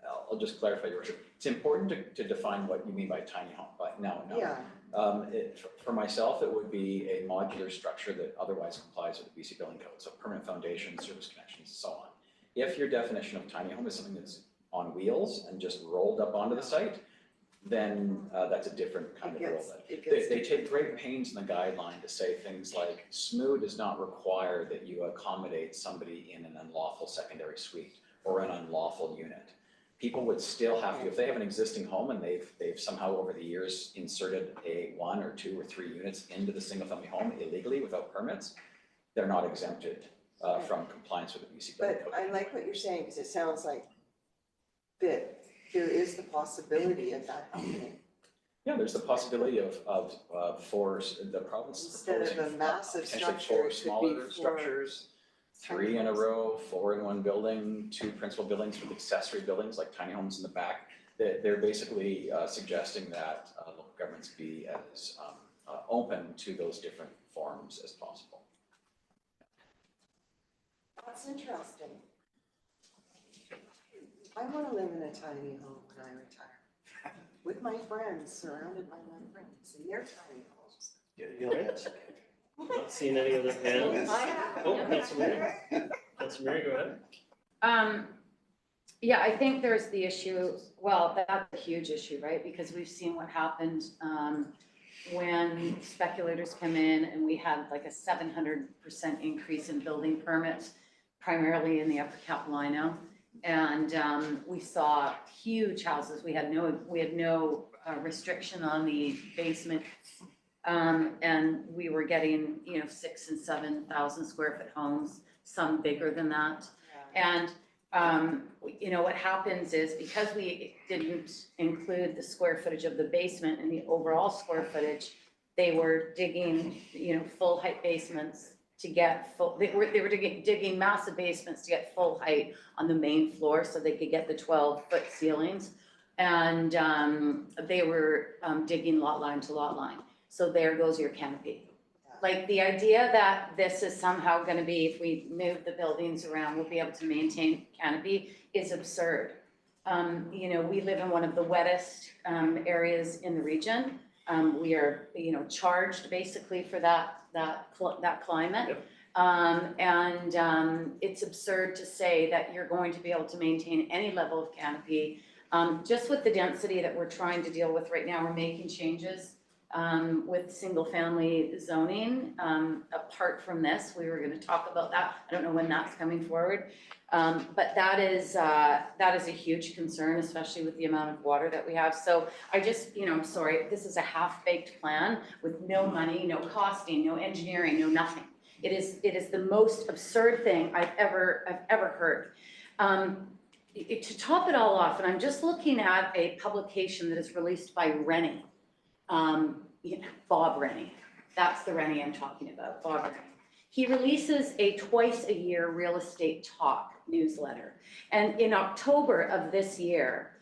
I'll just clarify, Your Worship. It's important to define what you mean by tiny home, but no. yeah, For myself, it would be a modular structure that otherwise complies with the BC Building Code, so permanent foundation, service connections, and so on. If your definition of tiny home is something that's on wheels and just rolled up onto the site, then that's a different kind of rule. They take great pains in the guideline to say things like, SMUH does not require that you accommodate somebody in an unlawful secondary suite or an unlawful unit. People would still have to, if they have an existing home and they've somehow over the years inserted a 1 or 2 or 3 units into the single family home illegally without permits, they're not exempted from compliance with the BC Building Code. but I like what you're saying, because it sounds like that there is the possibility of that happening. Yeah, there's the possibility of for the province Instead of proposing a massive potentially structure, 4 it could be smaller 4 structures, 3 in a row, 4 in one building, 2 principal buildings with accessory buildings like tiny homes in the back. They're basically suggesting that local governments be as open to those different forms as possible. That's interesting. I want to live in a tiny home when I retire, with my friends, surrounded by my friends, in their tiny homes. Not seeing any other hands. Oh, Councilor Mary, go ahead. Yeah, I think there's the issue, well, that's a huge issue, right? Because we've seen what happened when speculators come in and we had like a 700% increase in building permits, primarily in the Upper Capilano. And we saw huge houses. We had no restriction on the basement. And we were getting, 6,000 and 7,000 square foot homes, some bigger than that. And, what happens is because we didn't include the square footage of the basement in the overall square footage, they were digging, full height basements to get full, they were digging massive basements to get full height on the main floor so they could get the 12-foot ceilings. And they were digging lot line to lot line. So there goes your canopy. Like the idea that this is somehow going to be, if we move the buildings around, we'll be able to maintain canopy is absurd. We live in one of the wettest areas in the region. We are, charged basically for that climate. Yep. It's absurd to say that you're going to be able to maintain any level of canopy. Just with the density that we're trying to deal with right now, we're making changes with single family zoning. Apart from this, we were going to talk about that. I don't know when that's coming forward. But that is a huge concern, especially with the amount of water that we have. So I just, I'm sorry, this is a half-baked plan with no money, no costing, no engineering, no nothing. It is the most absurd thing I've ever heard. To top it all off, and I'm just looking at a publication that is released by Rennie, Bob Rennie. That's the Rennie I'm talking about, Bob Rennie. He releases a twice-a-year real estate talk newsletter. And in October of this year,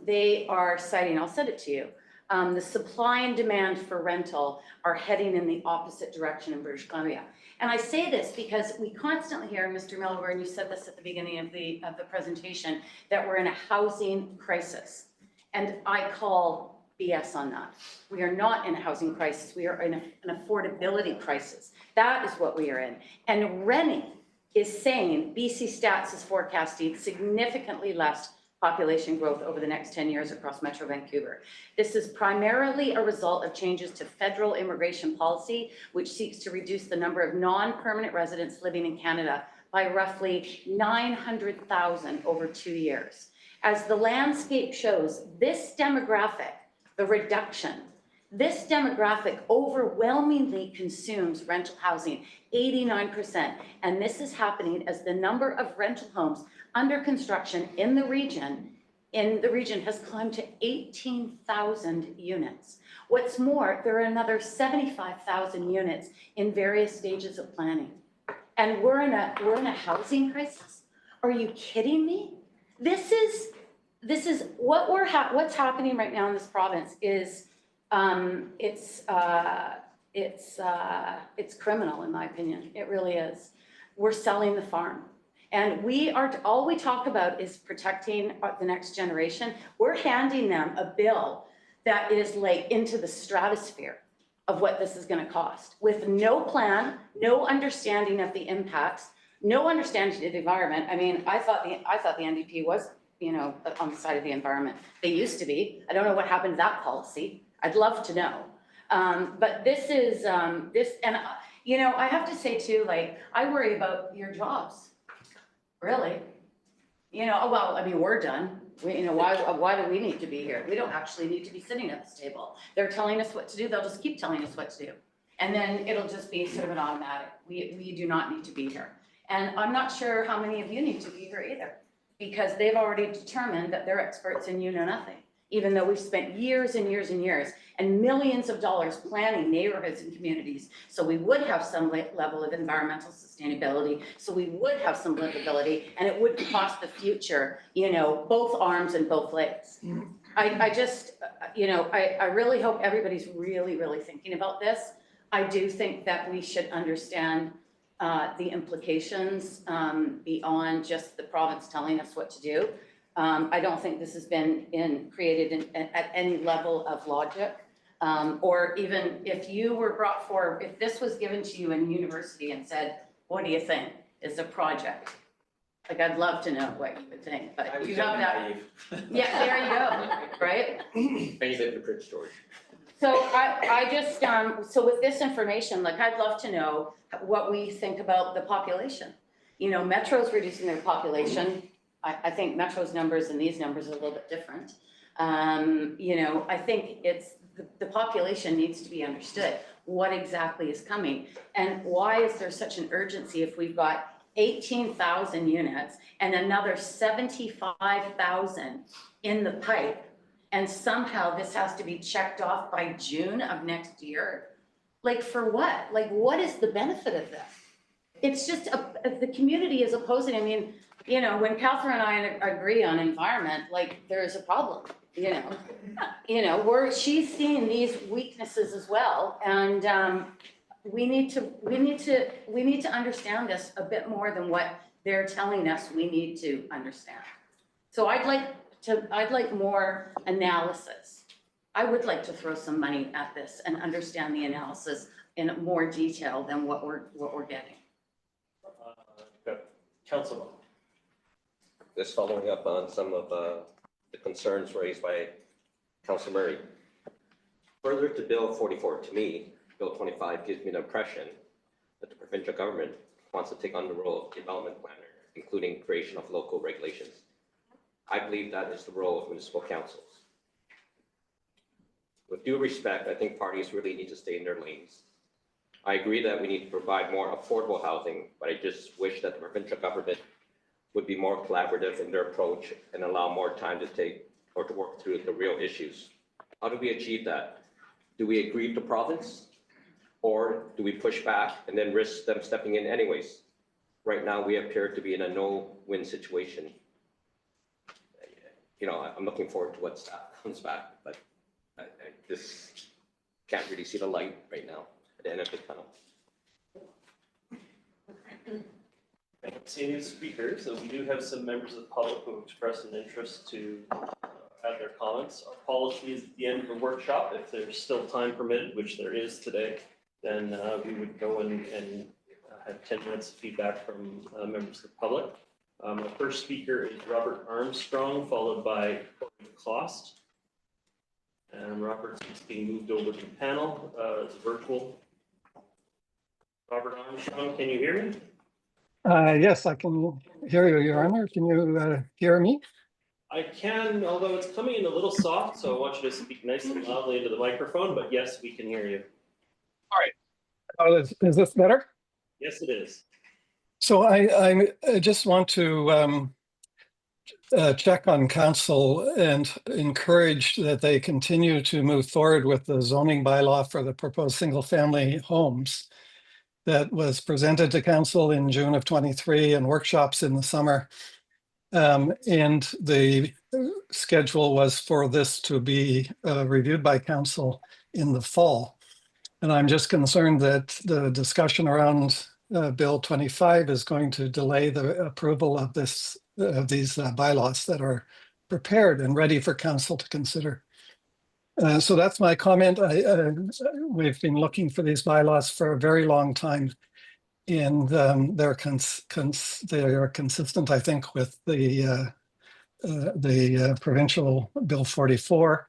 they are citing, I'll send it to you, the supply and demand for rental are heading in the opposite direction in British Columbia. And I say this because we constantly hear, Mr. Miller, and you said this at the beginning of the presentation, that we're in a housing crisis. And I call BS on that. We are not in a housing crisis. We are in an affordability crisis. That is what we are in. And Rennie is saying BC Stats is forecasting significantly less population growth over the next 10 years across Metro Vancouver. This is primarily a result of changes to federal immigration policy, which seeks to reduce the number of non-permanent residents living in Canada by roughly 900,000 over 2 years. As the landscape shows, this demographic, the reduction, this demographic overwhelmingly consumes rental housing, 89%. And this is happening as the number of rental homes under construction in the region has climbed to 18,000 units. What's more, there are another 75,000 units in various stages of planning. And we're in a housing crisis? Are you kidding me? This is what's happening right now in this province is it's criminal in my opinion. It really is. We're selling the farm. And all we talk about is protecting the next generation. We're handing them a bill that is like into the stratosphere of what this is going to cost, with no plan, no understanding of the impacts, no understanding of the environment. I mean, I thought the NDP was, on the side of the environment. They used to be. I don't know what happened to that policy. I'd love to know. But this is and I have to say too, like, I worry about your jobs. Really? Well, I mean, we're done. Why do we need to be here? We don't actually need to be sitting at this table. They're telling us what to do. They'll just keep telling us what to do. And then it'll just be sort of an automatic. We do not need to be here. And I'm not sure how many of you need to be here either, because they've already determined that they're experts and you know nothing, even though we've spent years and years and years and millions of dollars planning neighborhoods and communities so we would have some level of environmental sustainability, so we would have some livability, and it wouldn't cost the future, both arms and both legs. I just, I really hope everybody's really, really thinking about this. I do think that we should understand the implications beyond just the province telling us what to do. I don't think this has been created at any level of logic. Or even if you were brought forward, if this was given to you in university and said, what do you think? It's a project. Like, I'd love to know what you would think, but you have that. Yeah, there you go, right? And you live in Prince George. So I just, so with this information, like, I'd love to know what we think about the population. Metro's reducing their population. I think Metro's numbers and these numbers are a little bit different. I think the population needs to be understood. What exactly is coming? And why is there such an urgency if we've got 18,000 units and another 75,000 in the pipe, and somehow this has to be checked off by June of next year? Like, for what? Like, what is the benefit of this? It's just, the community is opposing. I mean, when Catherine and I agree on environment, like, there's a problem, she's seeing these weaknesses as well. And we need to understand this a bit more than what they're telling us we need to understand. So I'd like more analysis. I would like to throw some money at this and understand the analysis in more detail than what we're getting. Councilman. Just following up on some of the concerns raised by Councilor Murray. Further to Bill 44, to me, Bill 25 gives me the impression that the provincial government wants to take on the role of development planner, including creation of local regulations. I believe that is the role of municipal councils. With due respect, I think parties really need to stay in their lanes. I agree that we need to provide more affordable housing, but I just wish that the provincial government would be more collaborative in their approach and allow more time to work through the real issues. How do we achieve that? Do we aggrieve the province, or do we push back and then risk them stepping in anyways? Right now, we appear to be in a no-win situation. I'm looking forward to what staff comes back, but I just can't really see the light right now at the end of the tunnel. I don't see any speakers, so we do have some members of the public who have expressed an interest to add their comments. Our policy is at the end of the workshop. If there's still time permitted, which there is today, then we would go and have 10 minutes of feedback from members of the public. Our first speaker is Robert Armstrong, followed by Courtney Klost. And Robert's being moved over to the panel, it's virtual. Robert Armstrong, can you hear me? Yes, I can hear you, Your Honor. Can you hear me? I can, although it's coming in a little soft, so I want you to speak nice and loudly into the microphone, but yes, we can hear you. All right. Oh, is this better? Yes, it is. So I just want to check on council and encourage that they continue to move forward with the zoning bylaw for the proposed single-family homes that was presented to council in June of 23 and workshops in the summer. And the schedule was for this to be reviewed by council in the fall. And I'm just concerned that the discussion around Bill 25 is going to delay the approval of these bylaws that are prepared and ready for council to consider. So that's my comment. We've been looking for these bylaws for a very long time. And they're consistent, I think, with the Provincial Bill 44.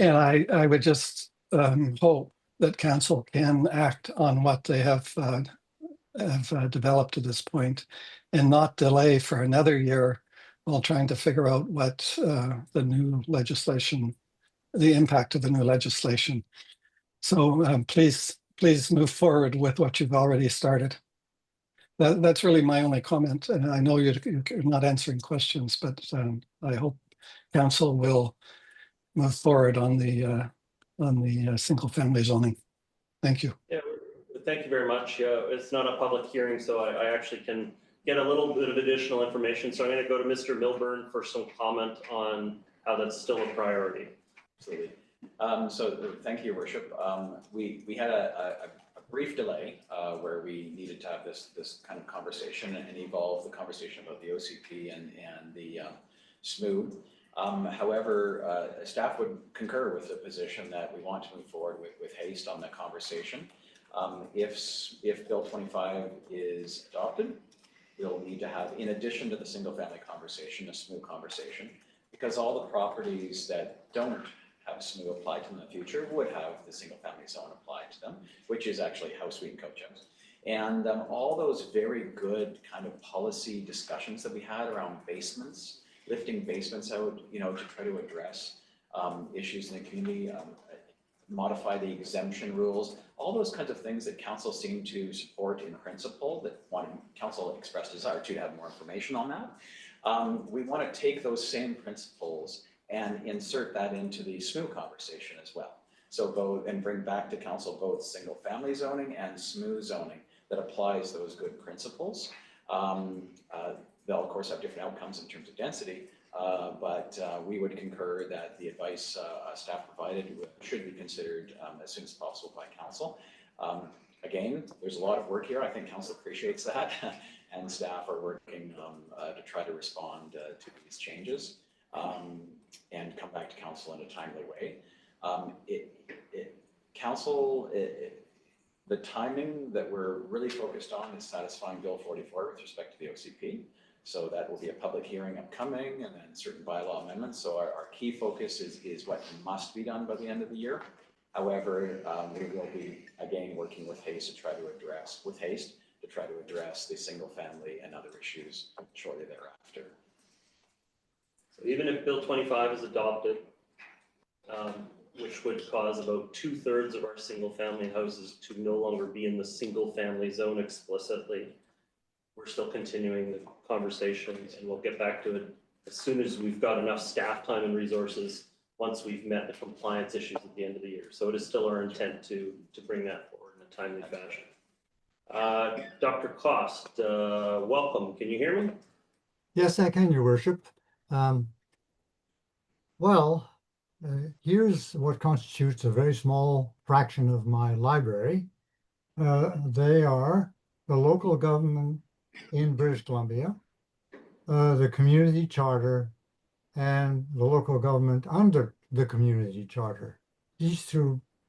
And I would just hope that council can act on what they have developed to this point and not delay for another year while trying to figure out what the new legislation, the impact of the new legislation. So please move forward with what you've already started. That's really my only comment. And I know you're not answering questions, but I hope council will move forward on the single family zoning. Thank you. Yeah, thank you very much. It's not a public hearing, so I actually can get a little bit of additional information. So I'm going to go to Mr. Milburn for some comment on how that's still a priority. Absolutely. So thank you, Your Worship. We had a brief delay where we needed to have this kind of conversation and evolve the conversation about the OCP and the SMUH. However, staff would concur with the position that we want to move forward with haste on the conversation. If Bill 25 is adopted, we'll need to have, in addition to the single family conversation, a SMUH conversation, because all the properties that don't have SMUH applied to them in the future would have the single family zone applied to them, which is actually house, suite, and coach house. And all those very good kind of policy discussions that we had around basements, lifting basements out, to try to address issues in the community, modify the exemption rules, all those kinds of things that council seemed to support in principle, that council expressed desire to have more information on that. We want to take those same principles and insert that into the SMUH conversation as well. So and bring back to council both single family zoning and SMUH zoning that applies those good principles. They'll of course have different outcomes in terms of density, but we would concur that the advice staff provided should be considered as soon as possible by council. Again, there's a lot of work here. I think council appreciates that, and staff are working to try to respond to these changes and come back to council in a timely way. The timing that we're really focused on is satisfying Bill 44 with respect to the OCP. So that will be a public hearing upcoming and then certain bylaw amendments. So our key focus is what must be done by the end of the year. However, we will be again working with haste to try to address the single family and other issues shortly thereafter. So even if Bill 25 is adopted, which would cause about 2/3 of our single family houses to no longer be in the single family zone explicitly, we're still continuing the conversations, and we'll get back to it as soon as we've got enough staff time and resources once we've met the compliance issues at the end of the year. So it is still our intent to bring that forward in a timely fashion. Dr. Klost, welcome. Can you hear me? Yes, I can, Your Worship. Here's what constitutes a very small fraction of my library. They are the local government in British Columbia, the community charter, and the local government under the community charter. These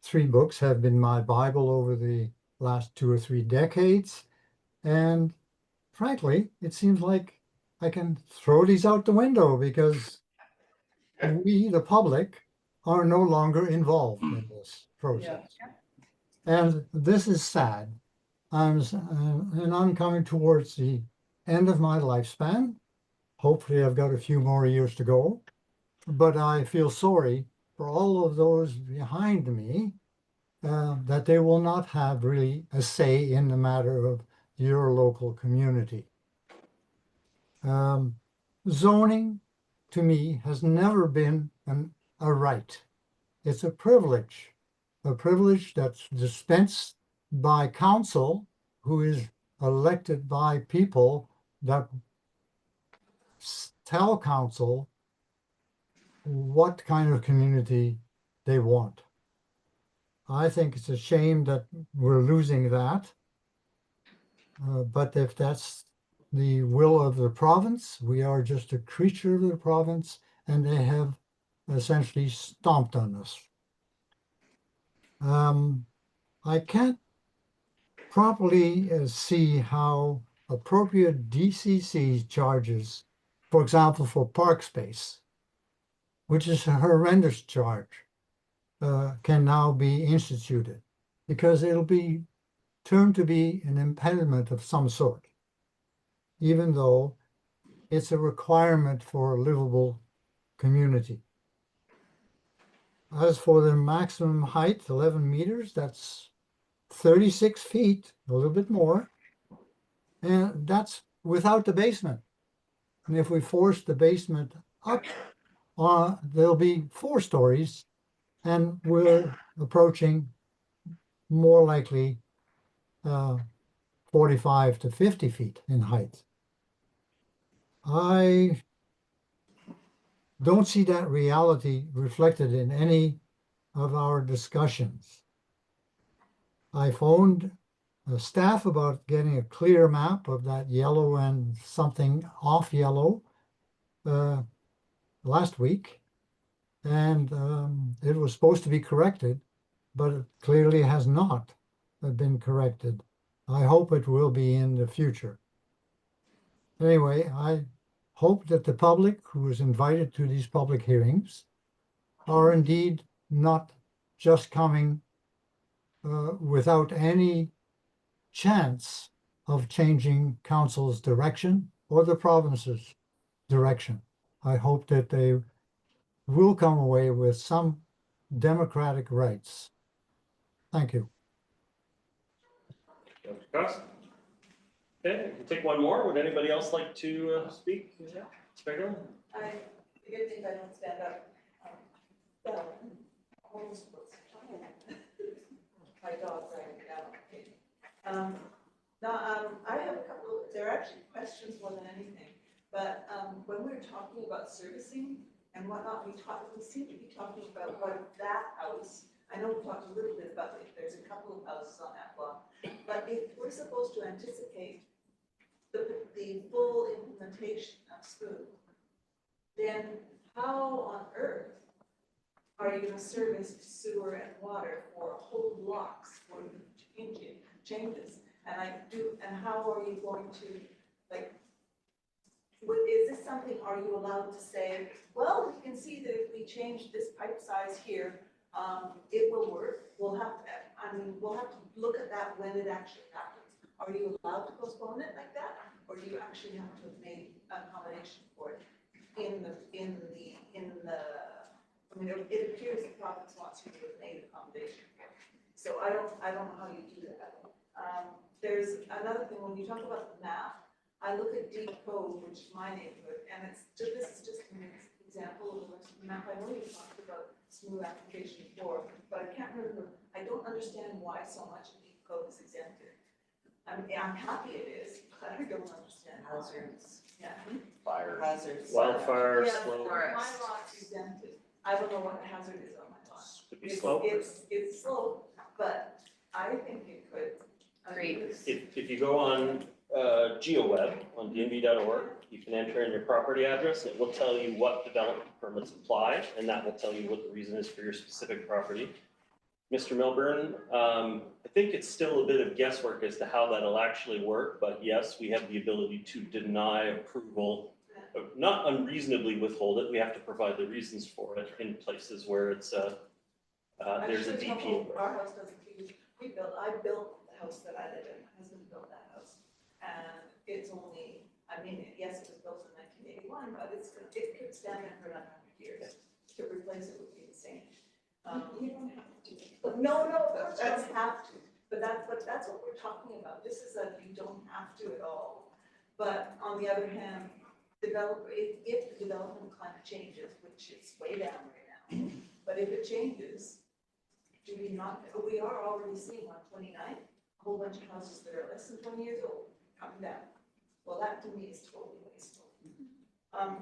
three books have been my Bible over the last 2 or 3 decades. And frankly, it seems like I can throw these out the window because we, the public, are no longer involved in this process. And this is sad. And I'm coming towards the end of my lifespan. Hopefully, I've got a few more years to go. But I feel sorry for all of those behind me that they will not have really a say in the matter of your local community. Zoning, to me, has never been a right. It's a privilege that's dispensed by council, who is elected by people that tell council what kind of community they want. I think it's a shame that we're losing that. But if that's the will of the province, we are just a creature of the province, and they have essentially stomped on us. I can't properly see how appropriate DCC charges, for example, for park space, which is a horrendous charge, can now be instituted, because it'll be termed to be an impediment of some sort, even though it's a requirement for a livable community. As for the maximum height, 11 meters, that's 36 feet, a little bit more, and that's without the basement. And if we force the basement up, there'll be 4 stories, and we're approaching more likely 45 to 50 feet in height. I don't see that reality reflected in any of our discussions. I phoned staff about getting a clear map of that yellow and something off yellow last week, and it was supposed to be corrected, but it clearly has not been corrected. I hope it will be in the future. Anyway, I hope that the public who is invited to these public hearings are indeed not just coming without any chance of changing council's direction or the province's direction. I hope that they will come away with some democratic rights. Thank you. Okay, we can take one more. Would anybody else like to speak? Yeah, Speckle? The good thing I don't stand up. My dog's right now. I have a couple, they're actually questions more than anything, but when we were talking about servicing and whatnot, we seem to be talking about what that house, I know we talked a little bit about it, there's a couple of houses on that block, but if we're supposed to anticipate the full implementation of SMUH, then how on earth are you going to service sewer and water for whole blocks for changes? And how are you going to, like, is this something, are you allowed to say, well, we can see that if we change this pipe size here, it will work. We'll have to look at that when it actually happens. Are you allowed to postpone it like that? Or do you actually have to have made accommodation for it it appears the province wants you to have made accommodation for it. So I don't know how you do that. There's another thing, when you talk about the map, I look at Deep Cove, which is my neighborhood, and this is just an example of the rest of the map. I know you talked about SMUH application before, but I can't remember, I don't understand why so much of Deep Cove is exempted. I'm happy it is, but I don't understand hazards. Yeah. Fire. Hazards. Wildfire, Yeah, slow. my lot's exempted. I don't know what the hazard is on my lot. Could be slow. It's slow, but I think it could. Agreed. If you go on GeoWeb on dnb.org, you can enter in your property address. It will tell you what development permits apply, and that will tell you what the reason is for your specific property. Mr. Milburn, I think it's still a bit of guesswork as to how that'll actually work, but yes, we have the ability to deny approval, not unreasonably withhold it. We have to provide the reasons for it in places where it's there's a DP. Our house doesn't use, I built the house that I live in, my husband built that house. And it's only, I mean, yes, it was built in 1981, but it could stand there for another 100 years. To replace it would be the same. You don't have to. No, that's have to, but that's what we're talking about. This is that you don't have to at all. But on the other hand, if the development climate changes, which is way down right now, but if it changes, do we not, we are already seeing on 29, a whole bunch of houses that are less than 20 years old coming down. Well, that to me is totally wasteful.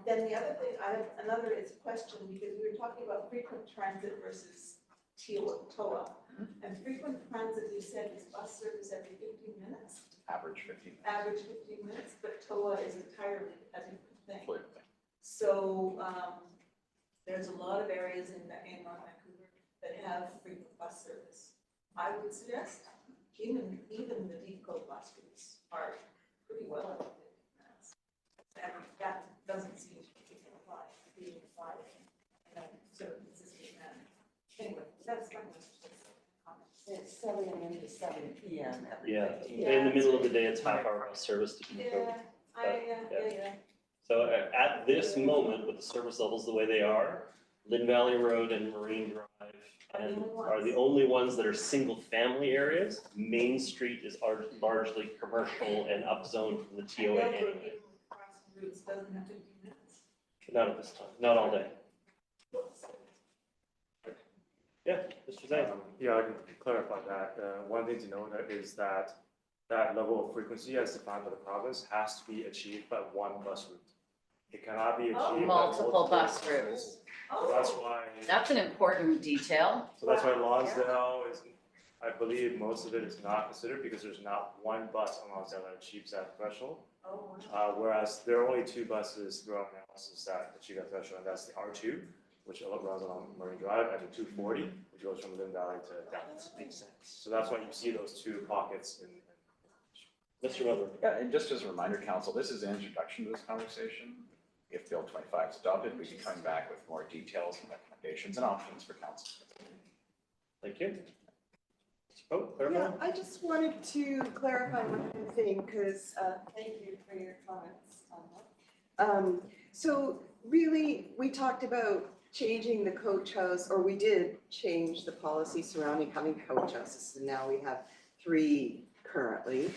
Then the other thing, I have another is a question, because we were talking about frequent transit versus TOA. And frequent transit, you said, is bus service every 15 minutes? Average 15 minutes. Average 15 minutes, but TOA is entirely a different thing. Completely. So there's a lot of areas in North Vancouver that have frequent bus service. I would suggest even the deep coast bus routes are pretty well at 15 minutes. And that doesn't seem to being applied in a sort of consistent manner. Anyway, that's my comment. It's 7 a.m. to 7 p.m. every Yeah, day. in the middle of the day, it's half-hour bus service to be Yeah, yeah. So at this moment, with the service levels the way they are, Lynn Valley Road and Marine Drive are the only ones that are single-family areas. Main Street is largely commercial and upzoned from the TOA anyway. Crossing routes doesn't have 15 minutes. Not at this time, not all day. Yeah, Mr. Zhang. Yeah, I can clarify that. One thing to note is that that level of frequency as defined by the province has to be achieved by one bus route. It cannot be achieved by Multiple bus routes. So that's why. That's an important detail. So that's why Lonsdale is, I believe most of it is not considered because there's not one bus on Lonsdale that achieves that threshold. Whereas there are only 2 buses throughout analysis that achieve that threshold, and that's the R2, which runs along Marine Drive, and the 240, which goes from Lynn Valley to Dallas. Makes sense. So that's why you see those 2 pockets in. Mr. Miller. Yeah, and just as a reminder, council, this is an introduction to this conversation. If Bill 25 is adopted, we'll be coming back with more details and recommendations and options for council. Thank you. Oh, Yeah, I just wanted to clarify one thing, because thank you for your comments on that. So really, we talked about changing the coach house, or we did change the policy surrounding having coach houses, and now we have 3 currently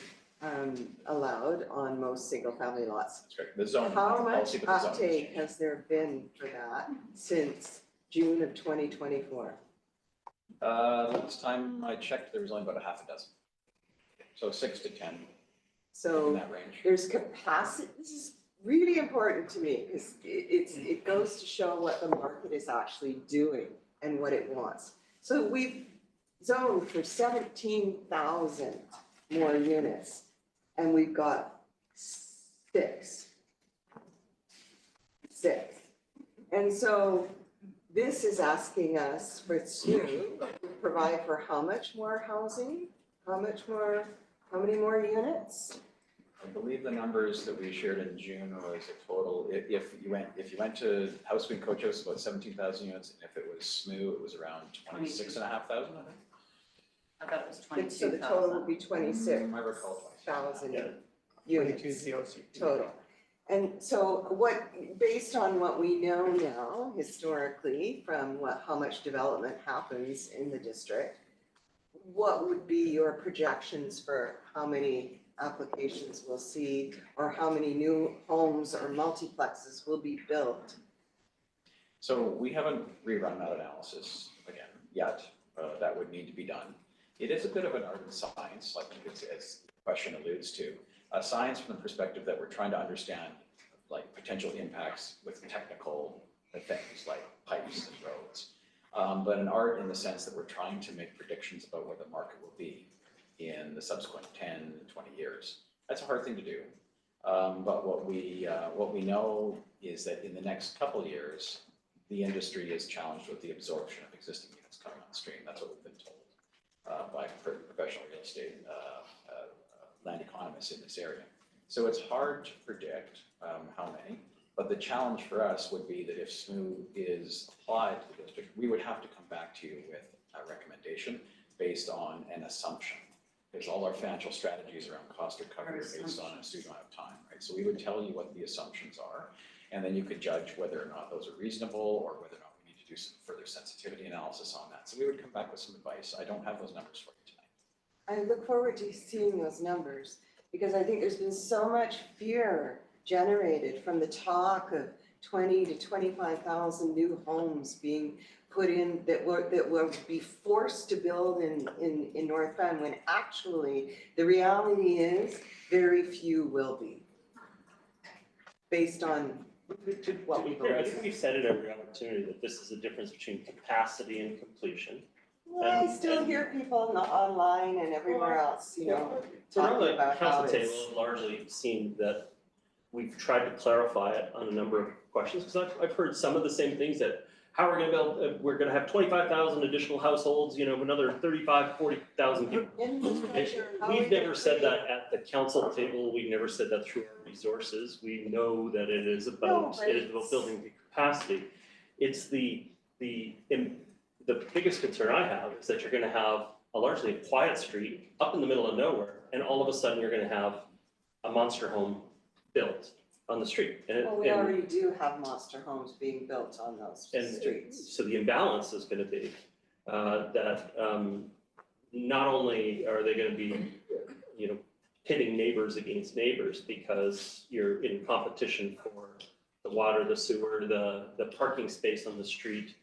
allowed on most single-family lots. That's right. The zone. How much policy, but the zone has uptake changed. has there been for that since June of 2024? Last time I checked, there was only about a half a dozen. So 6 to 10 in So that range. there's capacity. This is really important to me because it goes to show what the market is actually doing and what it wants. So we've zoned for 17,000 more units, and we've got 6. And so this is asking us for to provide for how much more housing? How many more units? I believe the numbers that we shared in June was a total, if you went to House Wing Coach House, about 17,000 units, and if it was SMU, it was around 26,500, I think. I thought it was So the total would be 26,000 I recall 26. units total. And so based on what we know now historically from how much development happens in the district, what would be your projections for how many applications we'll see, or how many new homes or multiplexes will be built? So we haven't rerun that analysis again yet. That would need to be done. It is a bit of an art and science, like as the question alludes to. Science from the perspective that we're trying to understand like potential impacts with technical things like pipes and roads. But an art in the sense that we're trying to make predictions about where the market will be in the subsequent 10, 20 years. That's a hard thing to do. But what we know is that in the next couple of years, the industry is challenged with the absorption of existing units coming on stream. That's what we've been told. by professional real estate land economists in this area. So it's hard to predict how many, but the challenge for us would be that if SMUH is applied to the district, we would have to come back to you with a recommendation based on an assumption. Because all our financial strategies around cost recovery are based on a certain amount of time, right? So we would tell you what the assumptions are, and then you could judge whether or not those are reasonable or whether or not we need to do some further sensitivity analysis on that. So we would come back with some advice. I don't have those numbers for you tonight. I look forward to seeing those numbers, because I think there's been so much fear generated from the talk of 20 to 25,000 new homes being put in that will be forced to build in North Van, when actually the reality is very few will be, based on what we To be clear, I believe. think we've said it every opportunity that this is a difference between capacity and completion. Well, I still hear people online and everywhere else, you know, So around talking the about how council it's. table, I've largely seen that we've tried to clarify it on a number of questions, because I've heard some of the same things, that how we're gonna build, we're gonna have 25,000 additional households, you know, another 35, 40,000 people. We've never said that at the council table, we've never said that through our resources. We know that it is about building the capacity. It's the biggest concern I have is that you're gonna have a largely quiet street up in the middle of nowhere, and all of a sudden you're gonna have a monster home built on the street. Well, we already do have monster homes being built on those streets. So the imbalance is gonna be that not only are they gonna be, you know, pitting neighbors against neighbors because you're in competition for the water, the sewer, the parking space on the street.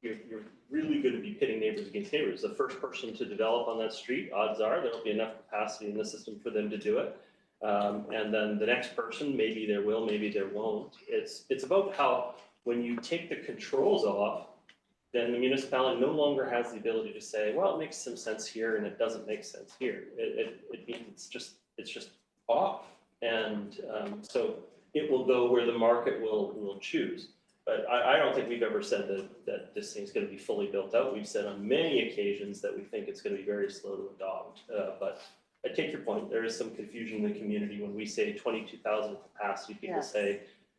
You're really going to be pitting neighbors against neighbors. The first person to develop on that street, odds are there'll be enough capacity in the system for them to do it. And then the next person, maybe there will, maybe there won't. It's about how, when you take the controls off, then the municipality no longer has the ability to say, well, it makes some sense here and it doesn't make sense here. It means it's just off. And so it will go where the market will choose. But I don't think we've ever said that this thing's going to be fully built out. We've said on many occasions that we think it's going to be very slow to adopt. But I take your point. There is some confusion in the community when we say 22,000 capacity. People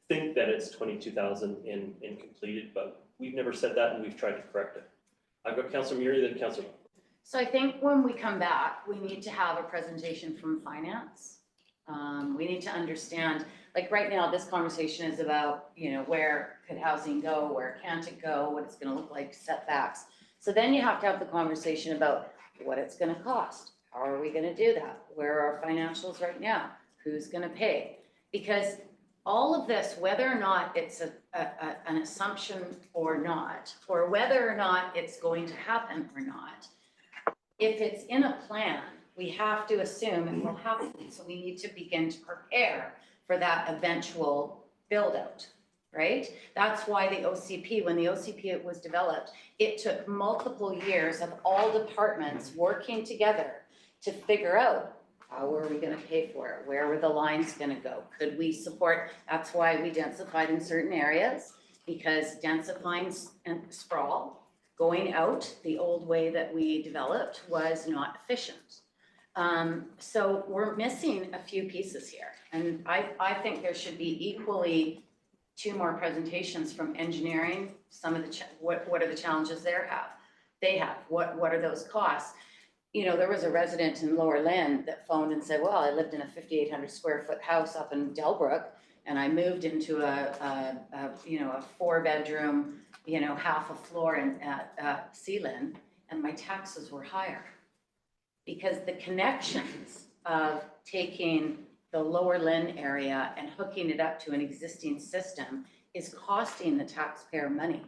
think that it's 22,000 in completed, but we've never said that, and we've tried to correct it. I've got Councillor Muri, then Councillor. So I think when we come back, we need to have a presentation from finance. We need to understand, like right now, this conversation is about, you know, where could housing go, where can't it go, what it's gonna look like, setbacks. So then you have to have the conversation about what it's gonna cost. How are we gonna do that? Where are our financials right now? Who's gonna pay? Because all of this, whether or not it's an assumption or not, or whether or not it's going to happen or not, if it's in a plan, we have to assume it will happen. So we need to begin to prepare for that eventual build out, right? That's why the OCP, when the OCP was developed, it took multiple years of all departments working together to figure out how were we gonna pay for it? Where were the lines gonna go? Could we support? That's why we densified in certain areas, because densifying and sprawl, going out the old way that we developed was not efficient. So we're missing a few pieces here. And I think there should be equally 2 more presentations from engineering, some of the, what are the challenges they have, what are those costs? You know, there was a resident in Lower Lynn that phoned and said, well, I lived in a 5,800 square foot house up in Delbrook, and I moved into a 4-bedroom, you know, half a floor at Sealand, and my taxes were higher. Because the connections of taking the Lower Lynn area and hooking it up to an existing system is costing the taxpayer money.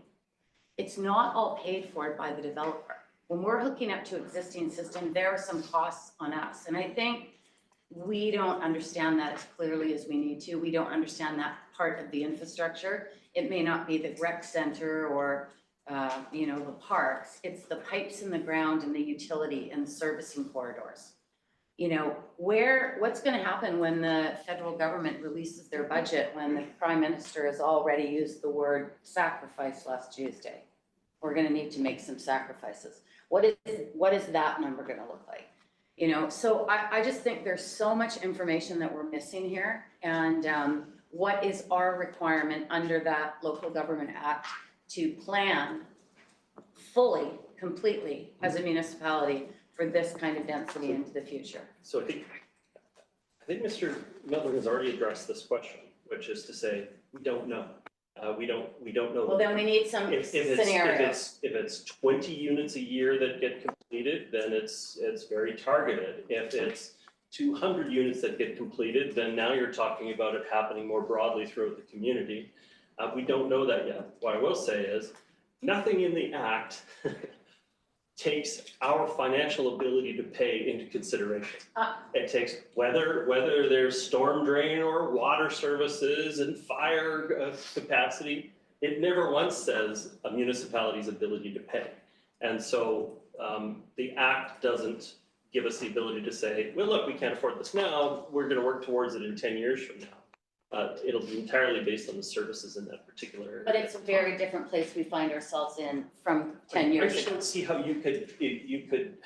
It's not all paid for by the developer. When we're hooking up to existing system, there are some costs on us. And I think we don't understand that as clearly as we need to. We don't understand that part of the infrastructure. It may not be the rec center or you know, the parks. It's the pipes in the ground and the utility and the servicing corridors. You know, what's going to happen when the federal government releases their budget, when the Prime Minister has already used the word sacrifice last Tuesday? We're going to need to make some sacrifices. what is that number gonna look like? You know, so I just think there's so much information that we're missing here. And what is our requirement under that Local Government Act to plan fully, completely as a municipality for this kind of density into the future? So I think Mr. Miller has already addressed this question, which is to say, we don't know. We don't know. Well, then we need some scenarios. If it's 20 units a year that get completed, then it's very targeted. If it's 200 units that get completed, then now you're talking about it happening more broadly throughout the community. We don't know that yet. What I will say is, nothing in the act takes our financial ability to pay into consideration. It takes whether there's storm drain or water services and fire capacity. It never once says a municipality's ability to pay. And so the act doesn't give us the ability to say, well, look, we can't afford this now. We're going to work towards it in 10 years from now. It'll be entirely based on the services in that particular area. But it's a very different place we find ourselves in from 10 years I just ago. don't see how you could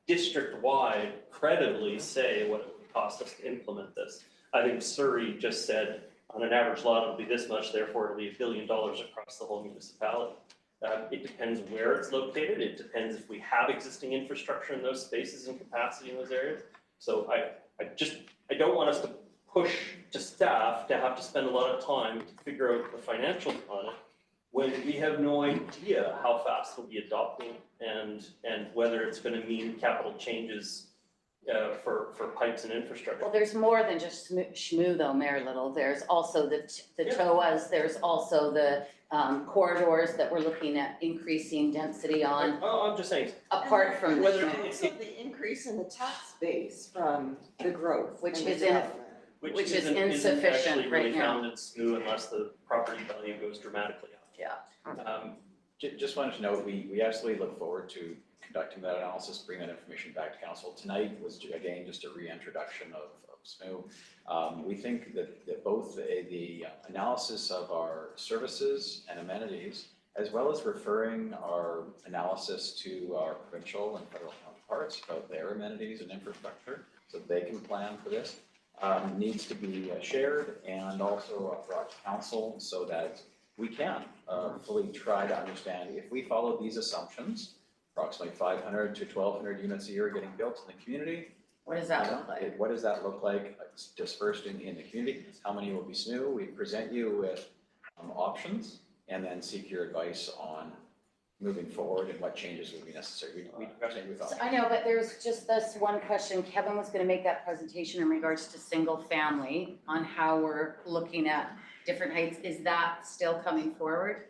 district-wide credibly say what it would cost us to implement this. I think Surrey just said, on an average lot, it'll be this much, therefore it'll be $1 billion across the whole municipality. It depends where it's located. It depends if we have existing infrastructure in those spaces and capacity in those areas. So I don't want us to push to staff to have to spend a lot of time to figure out the financials on it when we have no idea how fast we'll be adopting and whether it's going to mean capital changes for pipes and infrastructure. Well, there's more than just SSMUH though, Mayor Little. There's also the TOAs, there's also the corridors that we're looking at increasing density on, Oh, I'm just saying, apart from the whether SSMUH, Also, the increase in the tax base from the growth. Which and the is in- development. which is isn't insufficient actually really right now. found in SSMUH unless the property value goes dramatically up. Yeah. Just wanted to note, we absolutely look forward to conducting that analysis, bring that information back to council. Tonight was, again, just a reintroduction of SSMUH. We think that both the analysis of our services and amenities, as well as referring our analysis to our provincial and federal counterparts about their amenities and infrastructure, so that they can plan for this, needs to be shared and also brought to council so that we can fully try to understand if we follow these assumptions, approximately 500 to 1,200 units a year getting built in the community. What does that look like? What does that look like dispersed in the community? How many will be SSMUH? We present you with options and then seek your advice on moving forward and what changes would be necessary. We present you with options. I know, but there's just this one question. Kevin was gonna make that presentation in regards to single family on how we're looking at different heights. Is that still coming forward?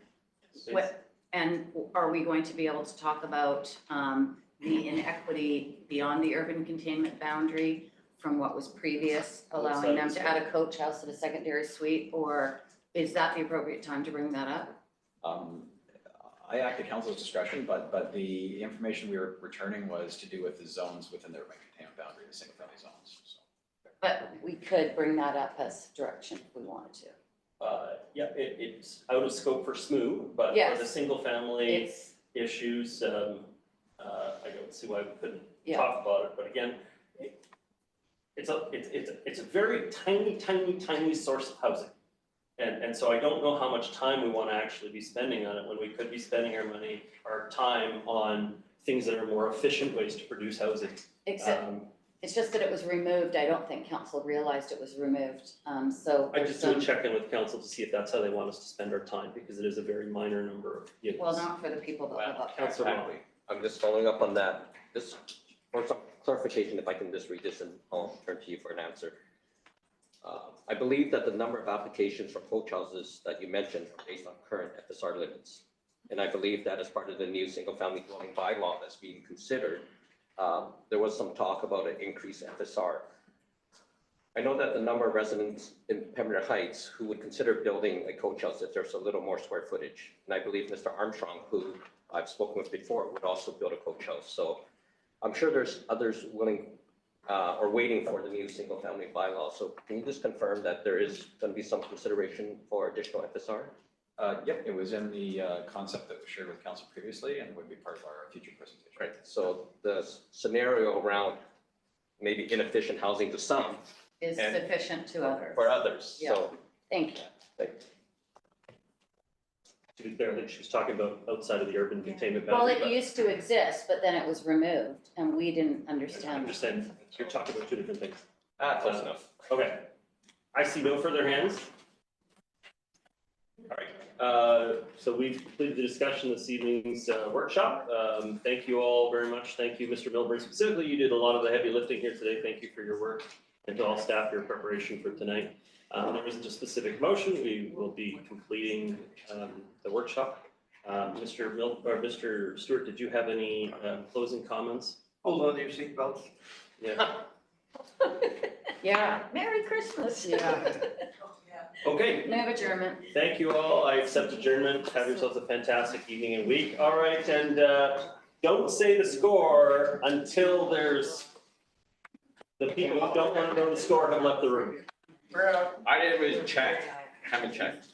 And are we going to be able to talk about the inequity beyond the urban containment boundary from what was previous, allowing them to add a coach house and a secondary suite? Or is that the appropriate time to bring that up? I act at council's discretion, but the information we were returning was to do with the zones within the urban containment boundary, the single family zones. So. But we could bring that up as direction if we wanted to. Yeah, it's out of scope for SSMUH, but Yes. for the single family It's, issues, I don't see why we couldn't Yeah. talk about it, but again, it's a very tiny source of housing. And so I don't know how much time we want to actually be spending on it when we could be spending our money, our time on things that are more efficient ways to produce housing. except, it's just that it was removed. I don't think council realized it was removed. So. I just do a check-in with council to see if that's how they want us to spend our time, because it is a very minor number of units. Well, not for the people that live up there. Councilor Wong. I'm just following up on that. Just for some clarification, if I can just read this and I'll turn to you for an answer. I believe that the number of applications for coach houses that you mentioned are based on current FSR limits. And I believe that as part of the new single family dwelling bylaw that's being considered, there was some talk about an increased FSR. I know that the number of residents in Pembina Heights who would consider building a coach house if there's a little more square footage. And I believe Mr. Armstrong, who I've spoken with before, would also build a coach house. So I'm sure there's others willing or waiting for the new single family bylaw. So can you just confirm that there is going to be some consideration for additional FSR? Yep, it was in the concept that was shared with council previously and would be part of our future presentation. Right, so the scenario around maybe inefficient housing to some Is And- sufficient to others. for others, so. Thank you. To be fair, I think she was talking about outside of the urban containment Well, boundary. it but used to exist, but then it was removed and we didn't I understand. understand, you're talking about two different things. Close enough. Okay. I see no further hands. All right, so we've completed the discussion this evening's workshop. Thank you all very much. Thank you, Mr. Milburn. Specifically, you did a lot of the heavy lifting here today. Thank you for your work, and to all staff, your preparation for tonight. There isn't a specific motion. We will be completing the workshop. Mr. Stewart, did you have any closing comments? Hold on to your seatbelts. Yeah. Yeah, Merry Christmas. yeah. Okay. Move adjournment. Thank you all. I accept adjournment. Have yourselves a fantastic evening and week. All right, and don't say the score until there's the people who don't want to know the score have left the room. I didn't really check, haven't checked.